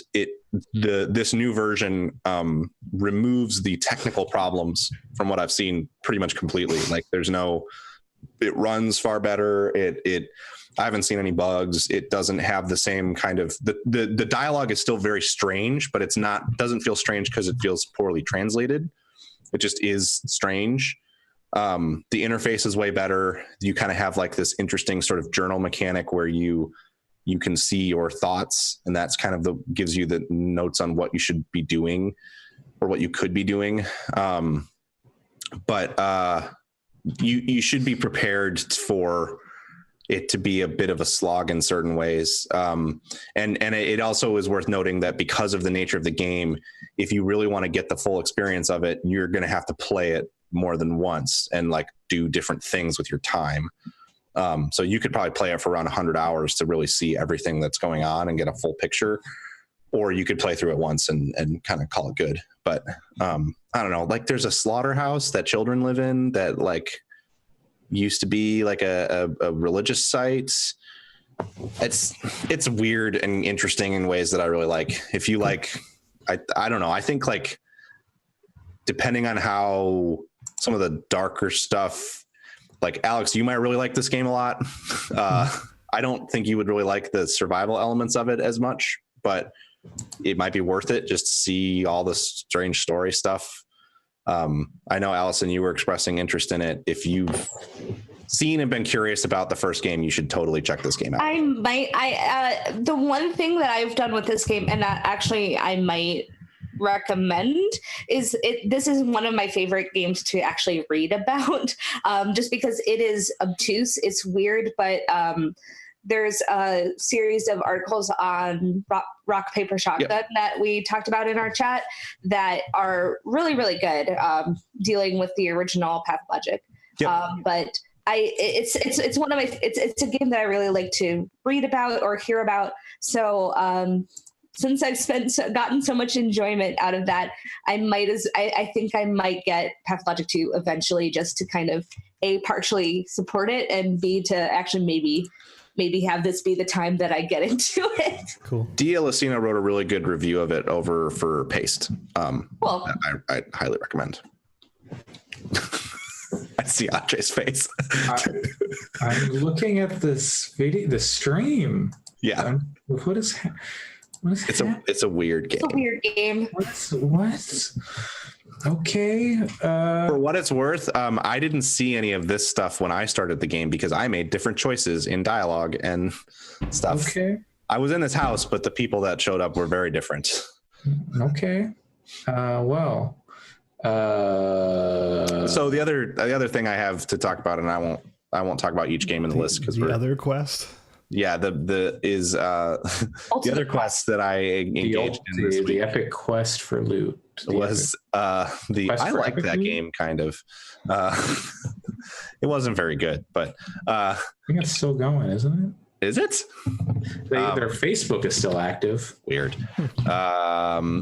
this new version removes the technical problems from what I've seen pretty much completely. Like it runs far better. I haven't seen any bugs. It doesn't have the same kind of, the dialogue is still very strange, but doesn't feel strange because it feels poorly translated. It just is strange. The interface is way better. You kind of have like this interesting sort of journal mechanic where you can see your thoughts, and that's kind of gives you the notes on what you should be doing or what you could be doing. But you should be prepared for it to be a bit of a slog in certain ways. And it also is worth noting that because of the nature of the game, if you really want to get the full experience of it, you're going to have to play it more than once and like do different things with your time. So you could probably play it for around 100 hours to really see everything that's going on and get a full picture, or you could play through it once and kind of call it good. But I don't know, like there's a slaughterhouse that children live in that like used to be like a religious site. It's weird and interesting in ways that I really like. If you like, I don't know. I think like depending on how some of the darker stuff, like Alex, you might really like this game a lot. I don't think you would really like the survival elements of it as much, but it might be worth it just to see all the strange story stuff. I know, Allison, you were expressing interest in it. If you've seen and been curious about the first game, you should totally check this game out. I might. The one thing that I've done with this game, and that actually I might recommend, is this is one of my favorite games to actually read about, just because it is obtuse. It's weird, but there's a series of articles on rock paper shotgun that we talked about in our chat that are really, really good, dealing with the original Pathologic. But it's one of my it's a game that I really like to read about or hear about. So since I've gotten so much enjoyment out of that, I think I might get Pathologic 2 eventually, just to kind of partially support it, and B, to actually maybe have this be the time that I get into it. Cool. Dia Lucina wrote a really good review of it over for Paste. Cool. I highly recommend. I see Ajay's face. I'm looking at this video, the stream. Yeah. What is it's a weird game. It's a weird game. What? Okay. For what it's worth, I didn't see any of this stuff when I started the game because I made different choices in dialogue and stuff. Okay. I was in this house, but the people that showed up were very different. Okay. So the other thing I have to talk about, and I won't talk about each game in the list because the other quest. Yeah, the other quest that I engaged in this week. The epic quest for loot was I like that game kind of. It wasn't very good, but I think it's still going, isn't it? Is it? Their Facebook is still active. Weird.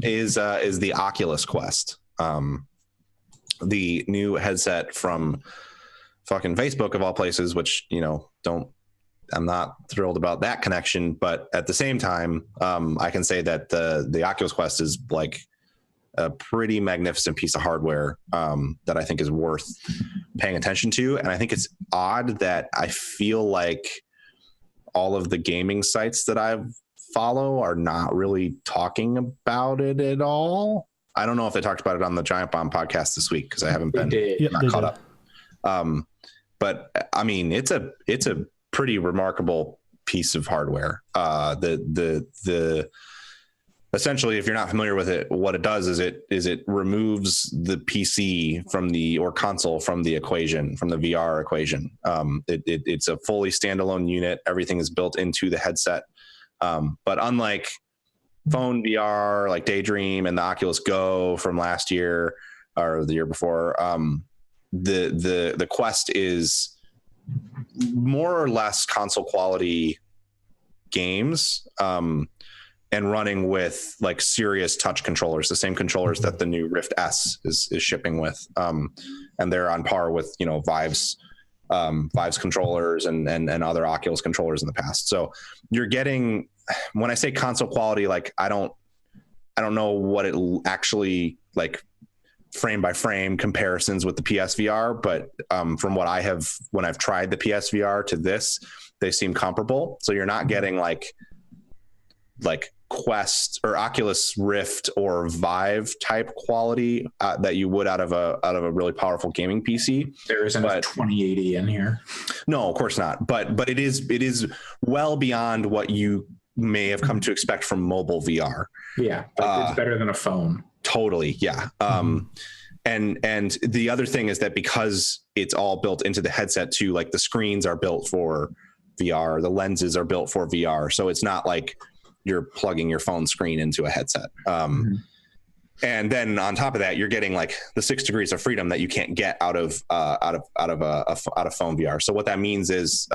Is the Oculus Quest, the new headset from fucking Facebook of all places, which I'm not thrilled about that connection, but at the same time, I can say that the Oculus Quest is like a pretty magnificent piece of hardware that I think is worth paying attention to. And I think it's odd that I feel like all of the gaming sites that I follow are not really talking about it at all. I don't know if they talked about it on the Giant Bomb podcast this week because I haven't been caught up. But I mean, it's a pretty remarkable piece of hardware. The essentially, if you're not familiar with it, what it does is it removes the PC or console from the equation, from the VR equation. It's a fully standalone unit. Everything is built into the headset. But unlike phone VR, like Daydream and the Oculus Go from last year or the year before, the Quest is more or less console quality games, and running with like serious touch controllers, the same controllers that the new Rift S is shipping with. And they're on par with, Vive's controllers and other Oculus controllers in the past. So you're getting, when I say console quality, like, I don't know what it actually like frame by frame comparisons with the PSVR, but from what when I've tried the PSVR to this, they seem comparable. So you're not getting like Quest or Oculus Rift or Vive type quality that you would out of a really powerful gaming PC. There isn't a 2080 in here. No, of course not. But it is well beyond what you may have come to expect from mobile VR. Yeah, but it's better than a phone. Totally, yeah. And the other thing is that because it's all built into the headset too, like the screens are built for VR, the lenses are built for VR, so it's not like you're plugging your phone screen into a headset. And then on top of that, you're getting like the 6 degrees of freedom that you can't get out of phone VR. So what that means is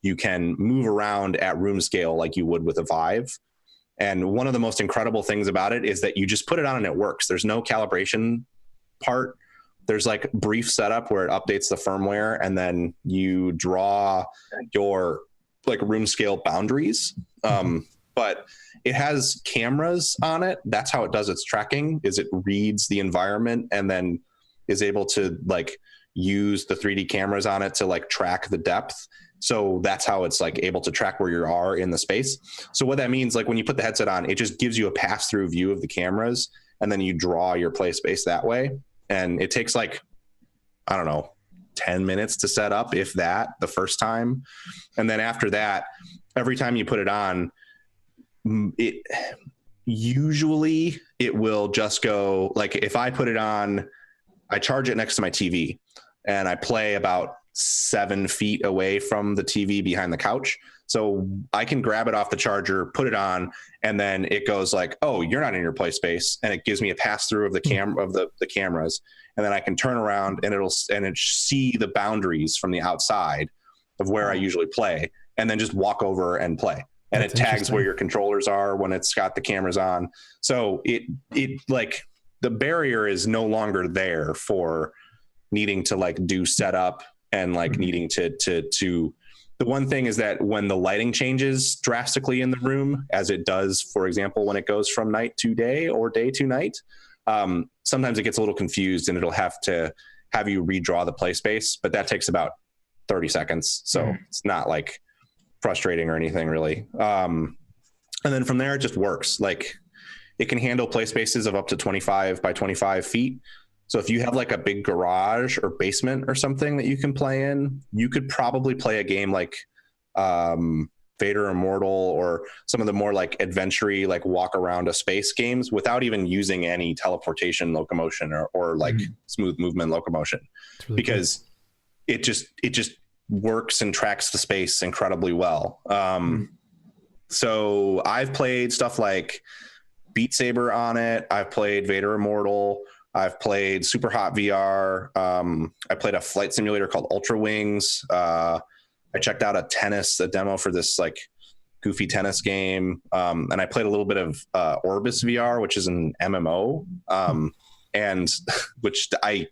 you can move around at room scale like you would with a Vive. And one of the most incredible things about it is that you just put it on and it works. There's no calibration part. There's like brief setup where it updates the firmware, and then you draw your like room scale boundaries. But it has cameras on it. That's how it does its tracking, is it reads the environment and then is able to like use the 3D cameras on it to like track the depth. So that's how it's like able to track where you are in the space. So what that means, like when you put the headset on, it just gives you a pass-through view of the cameras, and then you draw your play space that way. And it takes like, I don't know, 10 minutes to set up, if that, the first time. And then after that, every time you put it on, it will just go, like if I put it on, I charge it next to my TV and I play about 7 feet away from the TV behind the couch. So I can grab it off the charger, put it on, and then it goes like, oh, you're not in your play space. And it gives me a pass through of the the cameras. And then I can turn around and it see the boundaries from the outside of where I usually play, and then just walk over and play. And it tags where your controllers are when it's got the cameras on. So it like the barrier is no longer there for needing to like do setup and like needing to the one thing is that when the lighting changes drastically in the room, as it does, for example, when it goes from night to day or day to night, sometimes it gets a little confused and it'll have you redraw the play space, but that takes about 30 seconds. So it's not like frustrating or anything really. And then from there, it just works. Like it can handle play spaces of up to 25 by 25 feet. So if you have like a big garage or basement or something that you can play in, you could probably play a game like Vader Immortal or some of the more like adventure-y, like walk around a space games without even using any teleportation locomotion or like smooth movement locomotion, really because cool. it just works and tracks the space incredibly well. So I've played stuff like Beat Saber on it. I've played Vader Immortal. I've played Super Hot VR. I played a flight simulator called Ultra Wings. I checked out a demo for this like goofy tennis game. And I played a little bit of Orbis VR, which is an MMO, and which I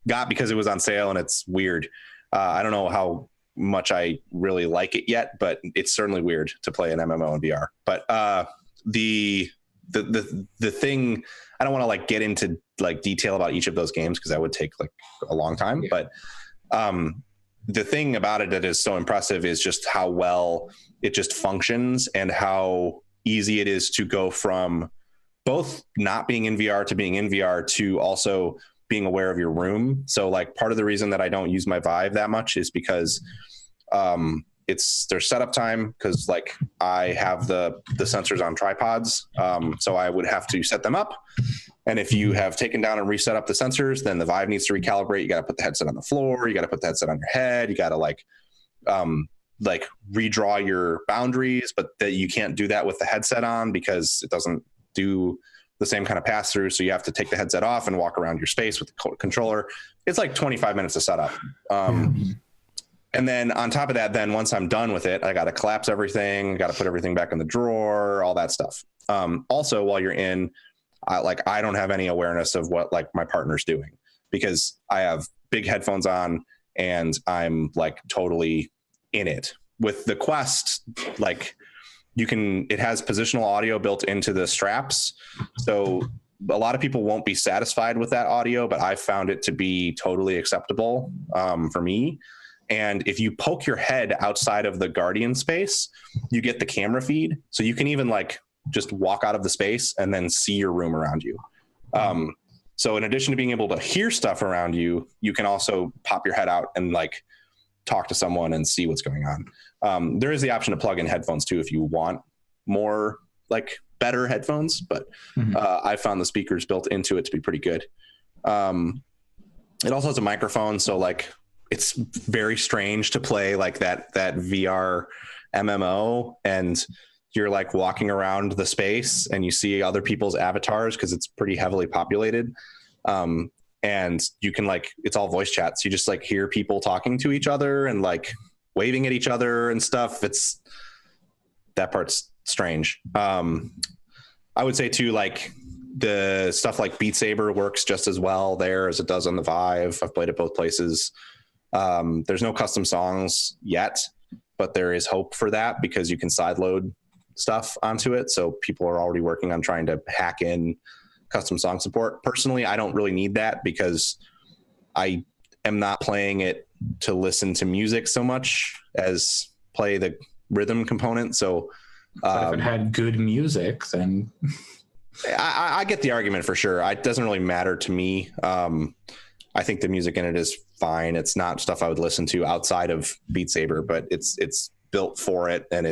got because it was on sale and it's weird. I don't know how much I really like it yet, but it's certainly weird to play an MMO in VR. But the thing, I don't want to like get into like detail about each of those games because that would take like a long time. Yeah. But the thing about it that is so impressive is just how well it just functions and how easy it is to go from both not being in VR to being in VR to also being aware of your room. So like part of the reason that I don't use my Vive that much is because there's setup time, because like I have the sensors on tripods. So I would have to set them up. And if you have taken down and reset up the sensors, then the Vive needs to recalibrate. You got to put the headset on the floor. You got to put the headset on your head. You got to like redraw your boundaries, but that you can't do that with the headset on because it doesn't do the same kind of pass through. So you have to take the headset off and walk around your space with the controller. It's like 25 minutes to set up. And then on top of that, then once I'm done with it, I got to collapse everything, got to put everything back in the drawer, all that stuff. Also, while you're in, I don't have any awareness of what like my partner's doing because I have big headphones on and I'm like totally in it. With the Quest, like it has positional audio built into the straps. So a lot of people won't be satisfied with that audio, but I found it to be totally acceptable for me. And if you poke your head outside of the Guardian space, you get the camera feed. So you can even like just walk out of the space and then see your room around you. So in addition to being able to hear stuff around you, you can also pop your head out and like talk to someone and see what's going on. There is the option to plug in headphones too, if you want more like better headphones, but I found the speakers built into it to be pretty good. It also has a microphone. So like, it's very strange to play like that VR MMO and you're like walking around the space and you see other people's avatars because it's pretty heavily populated. And you can like, it's all voice chats. You just like hear people talking to each other and like waving at each other and stuff. That part's strange. I would say too, like the stuff like Beat Saber works just as well there as it does on the Vive. I've played it both places. There's no custom songs yet, but there is hope for that because you can sideload stuff onto it. So people are already working on trying to hack in custom song support. Personally, I don't really need that because I am not playing it to listen to music so much as play the rhythm component. So but if it had good music, then I get the argument for sure. It doesn't really matter to me. I think the music in it is fine. It's not stuff I would listen to outside of Beat Saber, but it's built for it and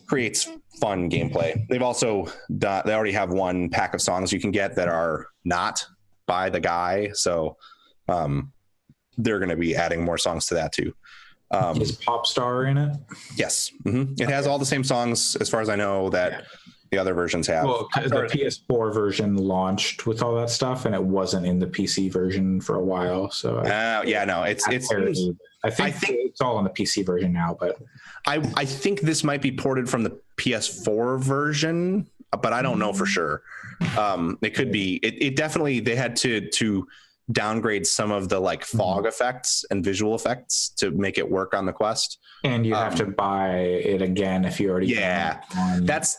creates fun gameplay. They've also they already have one pack of songs you can get that are not by the guy. So they're going to be adding more songs to that too. Is Popstar in it? Yes. Mm-hmm. It has all the same songs as far as I know that the other versions have. Well, the PS4 version launched with all that stuff and it wasn't in the PC version for a while. So I think it's all on the PC version now, but I think this might be ported from the PS4 version, but I don't know for sure. It could be. It definitely, they had to downgrade some of the like fog effects and visual effects to make it work on the Quest. And you have to buy it again if you already. That's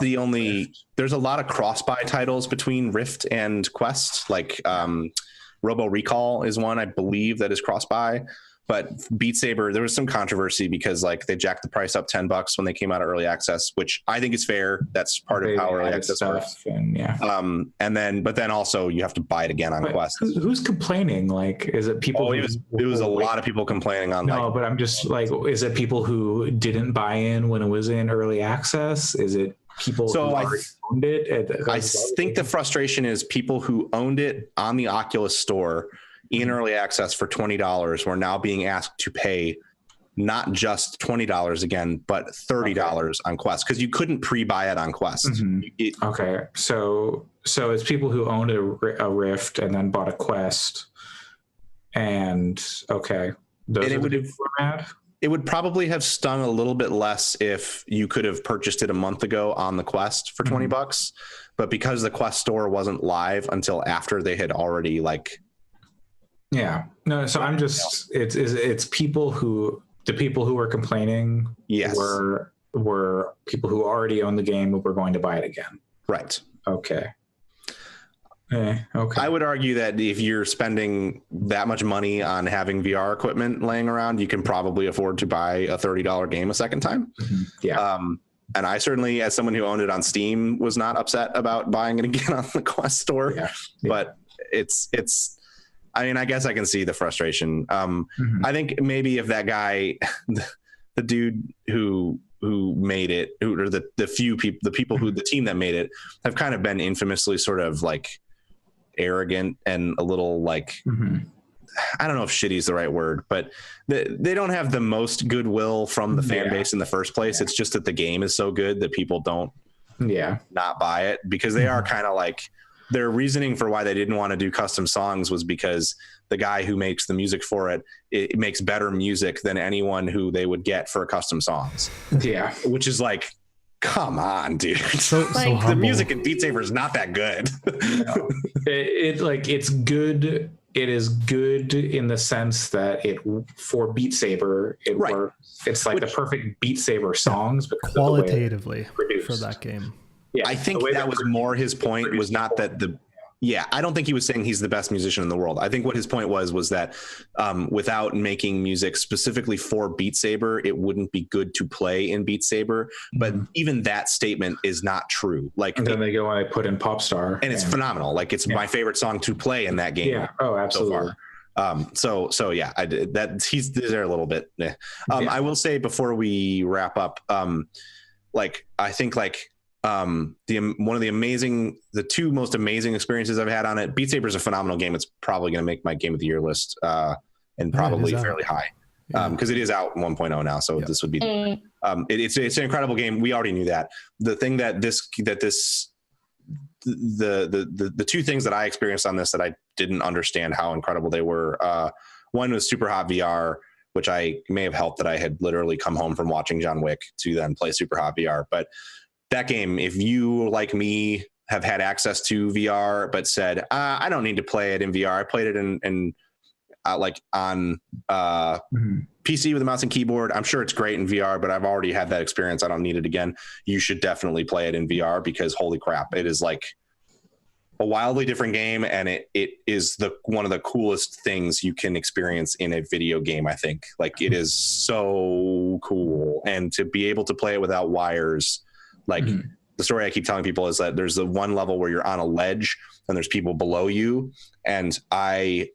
the only. There's a lot of cross-buy titles between Rift and Quest, like Robo Recall is one I believe that is cross-buy. But Beat Saber, there was some controversy because like they jacked the price up $10 when they came out of early access, which I think is fair. That's part of how early access works. But then also you have to buy it again on Quest. Who's complaining? Like, is it people? It was a lot of people complaining on. No, but I'm just like, is it people who didn't buy in when it was in early access? Is it people who already owned it? I think the frustration is people who owned it on the Oculus store in early access for $20 were now being asked to pay not just $20 again, but $30 on Quest because you couldn't pre-buy it on Quest. Okay, so it's people who owned a Rift and then bought a Quest, and it would probably have stung a little bit less if you could have purchased it a month ago on the Quest for $20, but because the Quest store wasn't live until after they had already like. Yeah, no. So I'm just it's people who were complaining. Yes, were people who already own the game but were going to buy it again. Right. Okay. Okay. I would argue that if you're spending that much money on having VR equipment laying around, you can probably afford to buy a $30 game a second time. Yeah. And I certainly, as someone who owned it on Steam, was not upset about buying it again on the Quest store. Yeah. But it's. I mean, I guess I can see the frustration. I think maybe if that guy, the dude who made it, or the team that made it, have kind of been infamously sort of like arrogant and a little like, I don't know if shitty is the right word, but they don't have the most goodwill from the fan base in the first place. It's just that the game is so good that people don't not buy it because they are kind of like. Their reasoning for why they didn't want to do custom songs was because the guy who makes the music for it makes better music than anyone who they would get for custom songs. Yeah. Which is like, come on, dude. So the music in Beat Saber is not that good. No. It's good. It is good in the sense that for Beat Saber, works. It's like the perfect Beat Saber songs. Qualitatively for that game. Yeah, I think that was more his point was not that I don't think he was saying he's the best musician in the world. I think what his point was that without making music specifically for Beat Saber, it wouldn't be good to play in Beat Saber. But even that statement is not true. Like, and then they go and I put in Popstar, and it's phenomenal. Like it's my favorite song to play in that game. Yeah. Oh, absolutely. So far. I did that. He's there a little bit. I will say before we wrap up, I think the two most amazing experiences I've had on it. Beat Saber is a phenomenal game. It's probably going to make my game of the year list, and probably fairly high. because it is out 1.0 now. So this would be it's an incredible game. We already knew that. The thing that the two things that I experienced on this that I didn't understand how incredible they were. One was Super Hot VR, which I may have helped that I had literally come home from watching John Wick to then play Super Hot VR. But that game, if you, like me, have had access to VR, but said, I don't need to play it in VR. I played it in like on PC with a mouse and keyboard. I'm sure it's great in VR, but I've already had that experience. I don't need it again. You should definitely play it in VR because holy crap, it is like a wildly different game, and it is one of the coolest things you can experience in a video game. I think like it is so cool, and to be able to play it without wires, like the story I keep telling people is that there's the one level where you're on a ledge and there's people below you, and I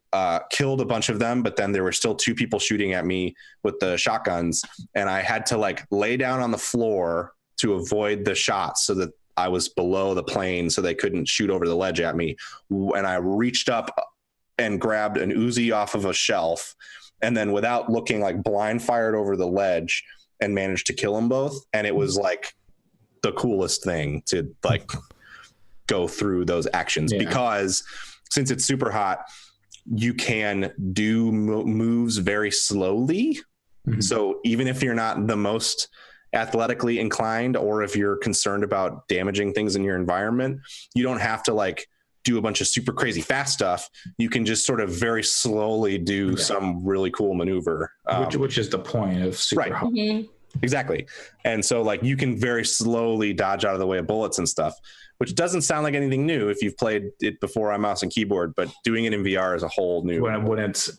killed a bunch of them, but then there were still two people shooting at me with the shotguns, and I had to like lay down on the floor to avoid the shots so that I was below the plane so they couldn't shoot over the ledge at me. And I reached up and grabbed an Uzi off of a shelf, and then without looking, like blind fired over the ledge and managed to kill them both. And it was like the coolest thing to like go through those actions because since it's super hot, you can do moves very slowly. So even if you're not the most athletically inclined, or if you're concerned about damaging things in your environment, you don't have to like do a bunch of super crazy fast stuff. You can just sort of very slowly do some really cool maneuver, which is the point of super hot. Exactly. And so like you can very slowly dodge out of the way of bullets and stuff, which doesn't sound like anything new if you've played it before on mouse and keyboard, but doing it in VR is a whole new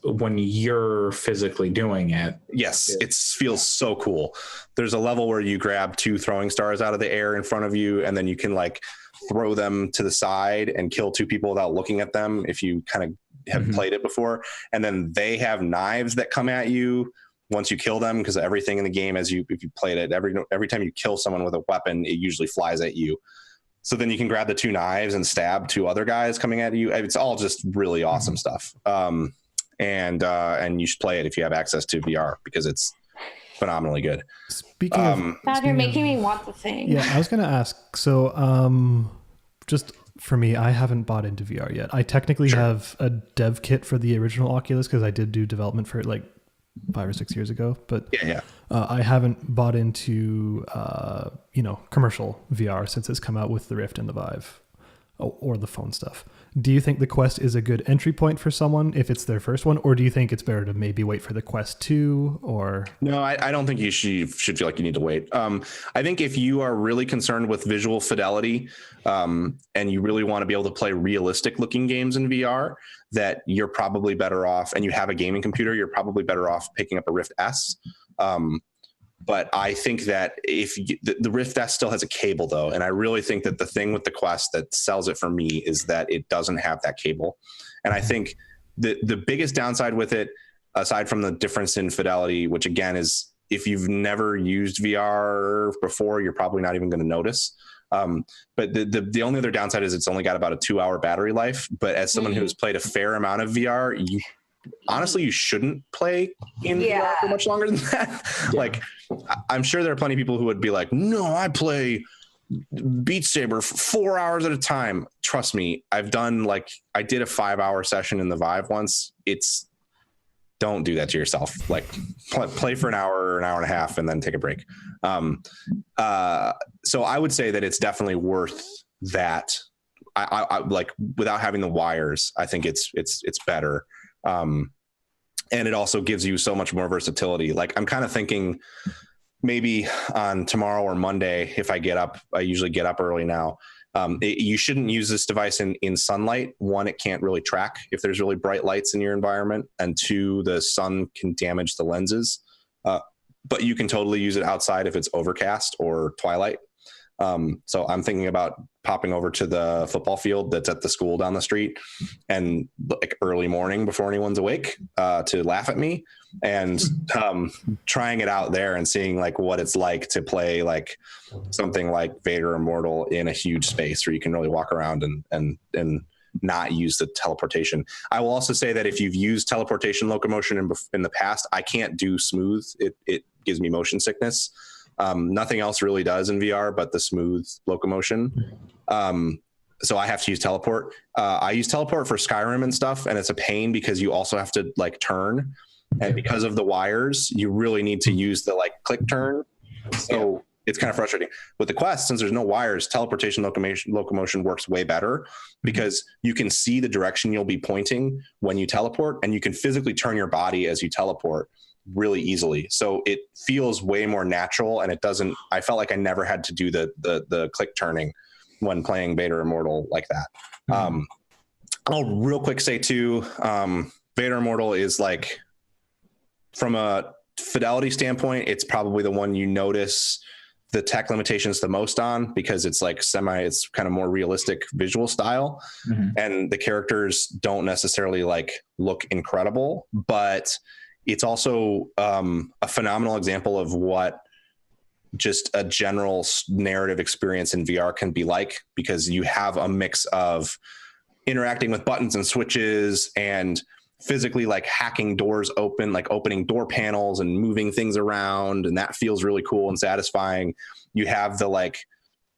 when you're physically doing it. Yes, it feels so cool. There's a level where you grab two throwing stars out of the air in front of you, and then you can like throw them to the side and kill two people without looking at them if you kind of have played it before. And then they have knives that come at you once you kill them, because everything in the game, if you played it, every time you kill someone with a weapon, it usually flies at you. So then you can grab the two knives and stab two other guys coming at you. It's all just really awesome stuff. And you should play it if you have access to VR because it's phenomenally good. Speaking of, God, you're making me want the thing. Yeah, I was going to ask. So, just for me, I haven't bought into VR yet. I technically have a dev kit for the original Oculus because I did do development for it like 5 or 6 years ago, but I haven't bought into commercial VR since it's come out with the Rift and the Vive or the phone stuff. Do you think the Quest is a good entry point for someone if it's their first one, or do you think it's better to maybe wait for the Quest 2? Or no, I don't think you should feel like you need to wait. I think if you are really concerned with visual fidelity and you really want to be able to play realistic looking games in VR, that you're probably better off, and you have a gaming computer, you're probably better off picking up a Rift S. But I think that if the Rift S still has a cable though, and I really think that the thing with the Quest that sells it for me is that it doesn't have that cable. And I think the biggest downside with it, aside from the difference in fidelity, which again is if you've never used VR before, you're probably not even going to notice. But the only other downside is it's only got about a 2-hour battery life. But as someone who's played a fair amount of VR, you shouldn't play in VR for much longer than that. Like, I'm sure there are plenty of people who would be like, no, I play Beat Saber for 4 hours at a time. Trust me, I did a 5-hour session in the Vive once. Don't do that to yourself. Like play for an hour or an hour and a half and then take a break. So I would say that it's definitely worth that. I like without having the wires, I think it's better. And it also gives you so much more versatility. Like I'm kind of thinking maybe on tomorrow or Monday, if I get up, I usually get up early now. You shouldn't use this device in sunlight. One, it can't really track if there's really bright lights in your environment. And two, the sun can damage the lenses. But you can totally use it outside if it's overcast or twilight. So I'm thinking about popping over to the football field that's at the school down the street and like early morning before anyone's awake to laugh at me and trying it out there and seeing like what it's like to play like something like Vader Immortal in a huge space where you can really walk around and not use the teleportation. I will also say that if you've used teleportation locomotion in the past, I can't do smooth. It gives me motion sickness. Nothing else really does in VR but the smooth locomotion. So I have to use teleport. I use teleport for Skyrim and stuff, and it's a pain because you also have to like turn, and because of the wires, you really need to use the like click turn. So it's kind of frustrating. With the Quest, since there's no wires, teleportation locomotion works way better because you can see the direction you'll be pointing when you teleport, and you can physically turn your body as you teleport really easily. So it feels way more natural, and it doesn't. I felt like I never had to do the click turning when playing Vader Immortal like that. I'll real quick say too, Vader Immortal is like, from a fidelity standpoint, it's probably the one you notice the tech limitations the most on, because it's like it's kind of more realistic visual style, and the characters don't necessarily like look incredible, but it's also a phenomenal example of what just a general narrative experience in VR can be like, because you have a mix of interacting with buttons and switches and physically like hacking doors open, like opening door panels and moving things around. And that feels really cool and satisfying. You have the like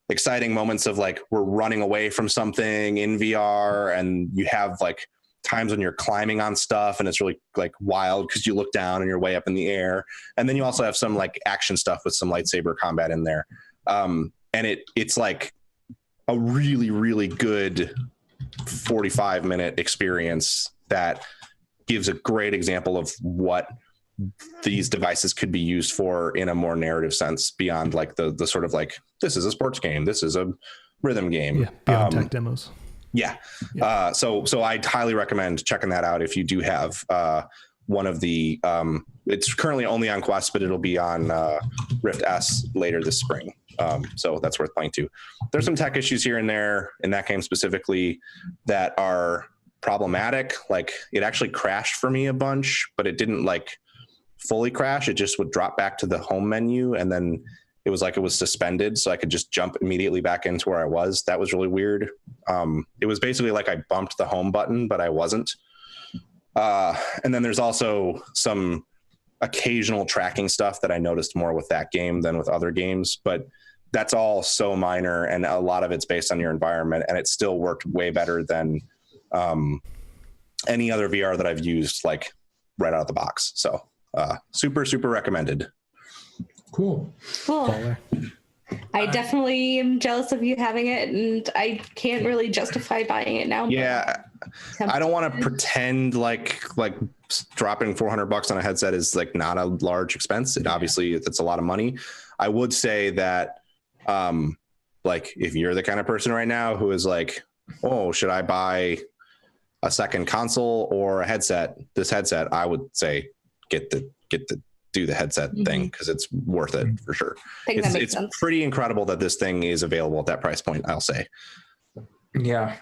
exciting moments of like, we're running away from something in VR, and you have like times when you're climbing on stuff and it's really like wild because you look down and you're way up in the air. And then you also have some like action stuff with some lightsaber combat in there. And it's like a really, really good 45-minute experience that gives a great example of what these devices could be used for in a more narrative sense, beyond like the sort of like, this is a sports game, this is a rhythm game. Yeah, beyond tech demos. Yeah. So I'd highly recommend checking that out if you do have one of the, it's currently only on Quest, but it'll be on Rift S later this spring. So that's worth playing too. There's some tech issues here and there in that game specifically that are problematic. Like, it actually crashed for me a bunch, but it didn't like fully crash. It just would drop back to the home menu, and then it was like it was suspended, so I could just jump immediately back into where I was. That was really weird. It was basically like I bumped the home button, but I wasn't. And then there's also some occasional tracking stuff that I noticed more with that game than with other games, but that's all so minor, and a lot of it's based on your environment, and it still worked way better than any other VR that I've used, like right out of the box. So super, super recommended. Cool. I definitely am jealous of you having it, and I can't really justify buying it now. Yeah, I don't want to pretend like dropping $400 on a headset is like not a large expense. It obviously, it's a lot of money. I would say that like, if you're the kind of person right now who is like, oh, should I buy a second console or a headset? This headset, I would say do the headset thing, because it's worth it for sure. It's pretty incredible that this thing is available at that price point, I'll say. Yeah.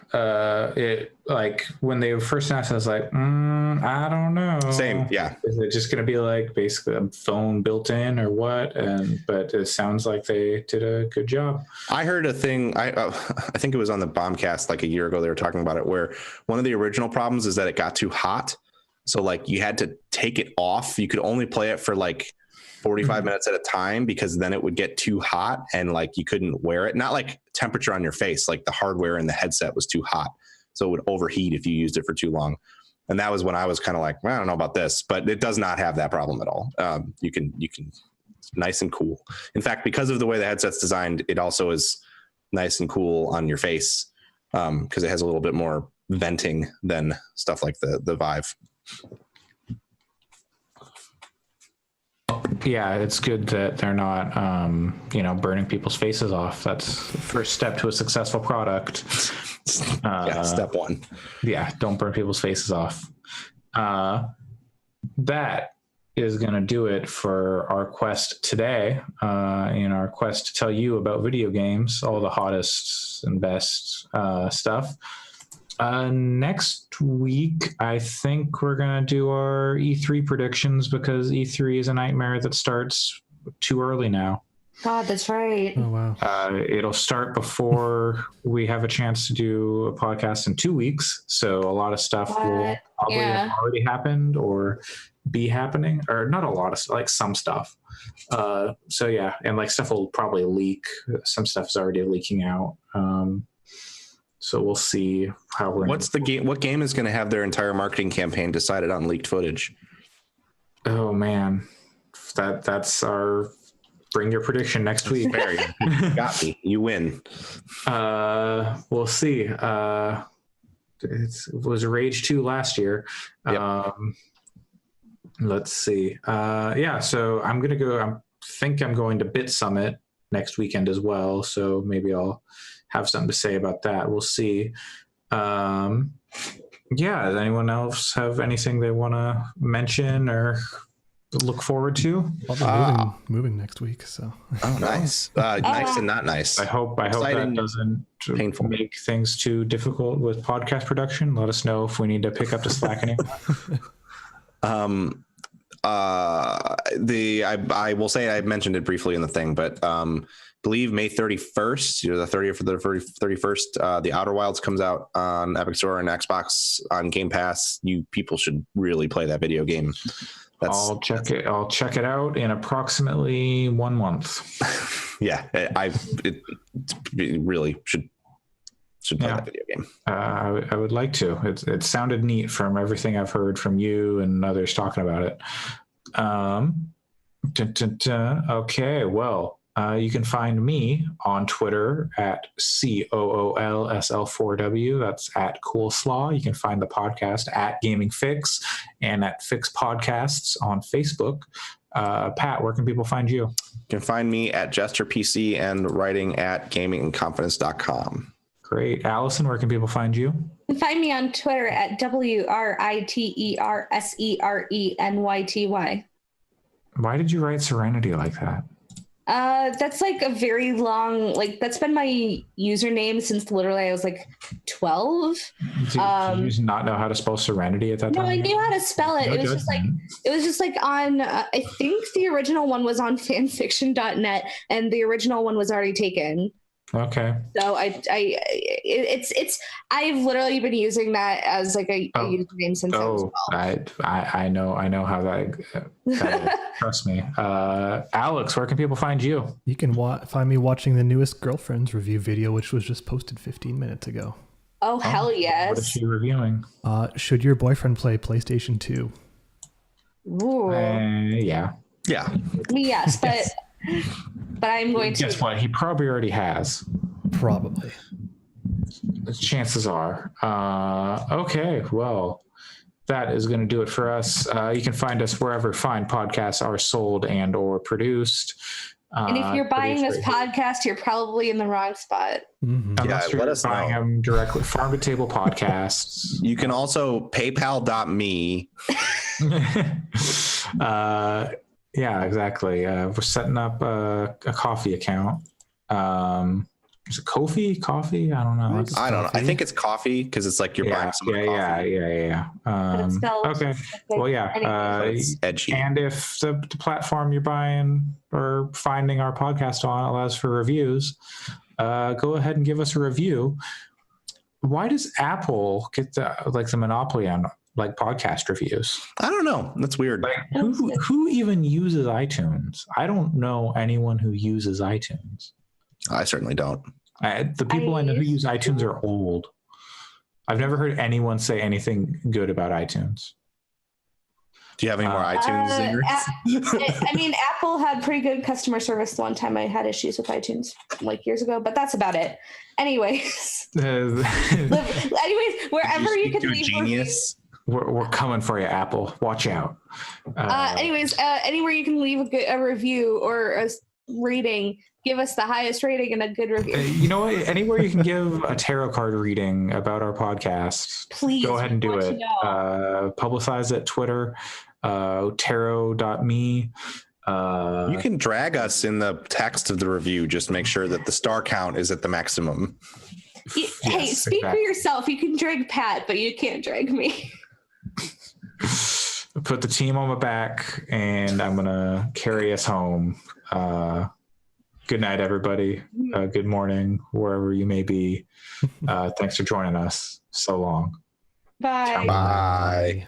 It, like, when they first announced it, I was like, I don't know. Same. Yeah. Is it just going to be like basically a phone built in or what? But it sounds like they did a good job. I heard a thing, I think it was on the Bombcast like a year ago, they were talking about it, where one of the original problems is that it got too hot. So like, you had to take it off. You could only play it for like 45 minutes at a time, because then it would get too hot and like you couldn't wear it. Not like temperature on your face, like the hardware in the headset was too hot, so it would overheat if you used it for too long. And that was when I was kind of like, well, I don't know about this, but it does not have that problem at all. You can it's nice and cool. In fact, because of the way the headset's designed, it also is nice and cool on your face, because it has a little bit more venting than stuff like the Vive. Yeah, it's good that they're not, burning people's faces off. That's the first step to a successful product. Step one. Yeah, don't burn people's faces off. That is going to do it for our quest today. In our quest to tell you about video games, all the hottest and best stuff. Next week, I think we're going to do our E3 predictions, because E3 is a nightmare that starts too early now. God, that's right. Oh wow. It'll start before we have a chance to do a podcast in 2 weeks. So a lot of stuff will probably have already happened or be happening, or not a lot of, like, some stuff. So yeah, and like stuff will probably leak. Some stuff is already leaking out. So we'll see how we're. What's the game? What game is going to have their entire marketing campaign decided on leaked footage? Oh man, that's our. Bring your prediction next week. Barry, you got me. You win. We'll see. It was Rage 2 last year. Yep. Let's see. So I'm gonna go. I think I'm going to Bit Summit next weekend as well. So maybe I'll have something to say about that. We'll see. Does anyone else have anything they want to mention or look forward to? I'll be moving next week, so. Oh, nice. Nice and not nice. I hope that doesn't make things too difficult with podcast production. Let us know if we need to pick up the slack anymore. I will say I mentioned it briefly in the thing, but believe May 31st, the 30th for the 31st, the Outer Wilds comes out on Epic Store and Xbox on Game Pass. You people should really play that video game. I'll check it out in approximately 1 month. Yeah, it really should play that video game. I would like to. It sounded neat from everything I've heard from you and others talking about it. Okay, well, you can find me on Twitter at COOLSL4W. That's at Coolslaw. You can find the podcast at Gaming Fix and at Fix Podcasts on Facebook. Pat, where can people find you? You can find me at JesterPC and writing at gamingandconfidence.com. Great. Allison, where can people find you? You can find me on Twitter at WRITERSERENYTY. Why did you write Serenity like that? That's like a very long, that's been my username since literally I was like 12. Did you just not know how to spell Serenity at that time? No, I knew how to spell it. No, it was just like on, I think the original one was on fanfiction.net and the original one was already taken. Okay. So I've literally been using that as like a username since I was 12. I know how that trust me. Alex, where can people find you? You can find me watching the newest Girlfriends review video, which was just posted 15 minutes ago. Oh, hell yes. What is she reviewing? Should your boyfriend play PlayStation 2? Ooh. Yeah. Yes, but I'm going to. Guess what? He probably already has. Probably. Chances are. Okay, well, that is going to do it for us. You can find us wherever fine podcasts are sold and or produced. And if you're buying this podcast, you're probably in the wrong spot. Mm-hmm. Unless you're buying them directly. Farm to Table Podcasts. You can also PayPal.me. Yeah, exactly. We're setting up a coffee account. Is it Coffee? I don't know. I don't know. I think it's coffee because it's like you're buying some coffee. Yeah. Okay. Well, yeah. Edgy. And if the platform you're buying or finding our podcast on allows for reviews, go ahead and give us a review. Why does Apple get the monopoly on podcast reviews? I don't know. That's weird. Who even uses iTunes? I don't know anyone who uses iTunes. I certainly don't. The people I know who use iTunes are old. I've never heard anyone say anything good about iTunes. Do you have any more iTunes zingers? I mean, Apple had pretty good customer service the one time I had issues with iTunes, years ago, but that's about it. Anyways, wherever you can leave genius. We're coming for you, Apple. Watch out. Anywhere you can leave a review or a rating, give us the highest rating and a good review. You know what? Anywhere you can give a tarot card reading about our podcast, please go ahead and do it. Publicize it. Twitter, tarot.me. You can drag us in the text of the review. Just make sure that the star count is at the maximum. Hey, speak for yourself. You can drag Pat, but you can't drag me. Put the team on my back, and I'm gonna carry us home. Good night, everybody. Good morning, wherever you may be. Thanks for joining us. So long. Bye. Bye.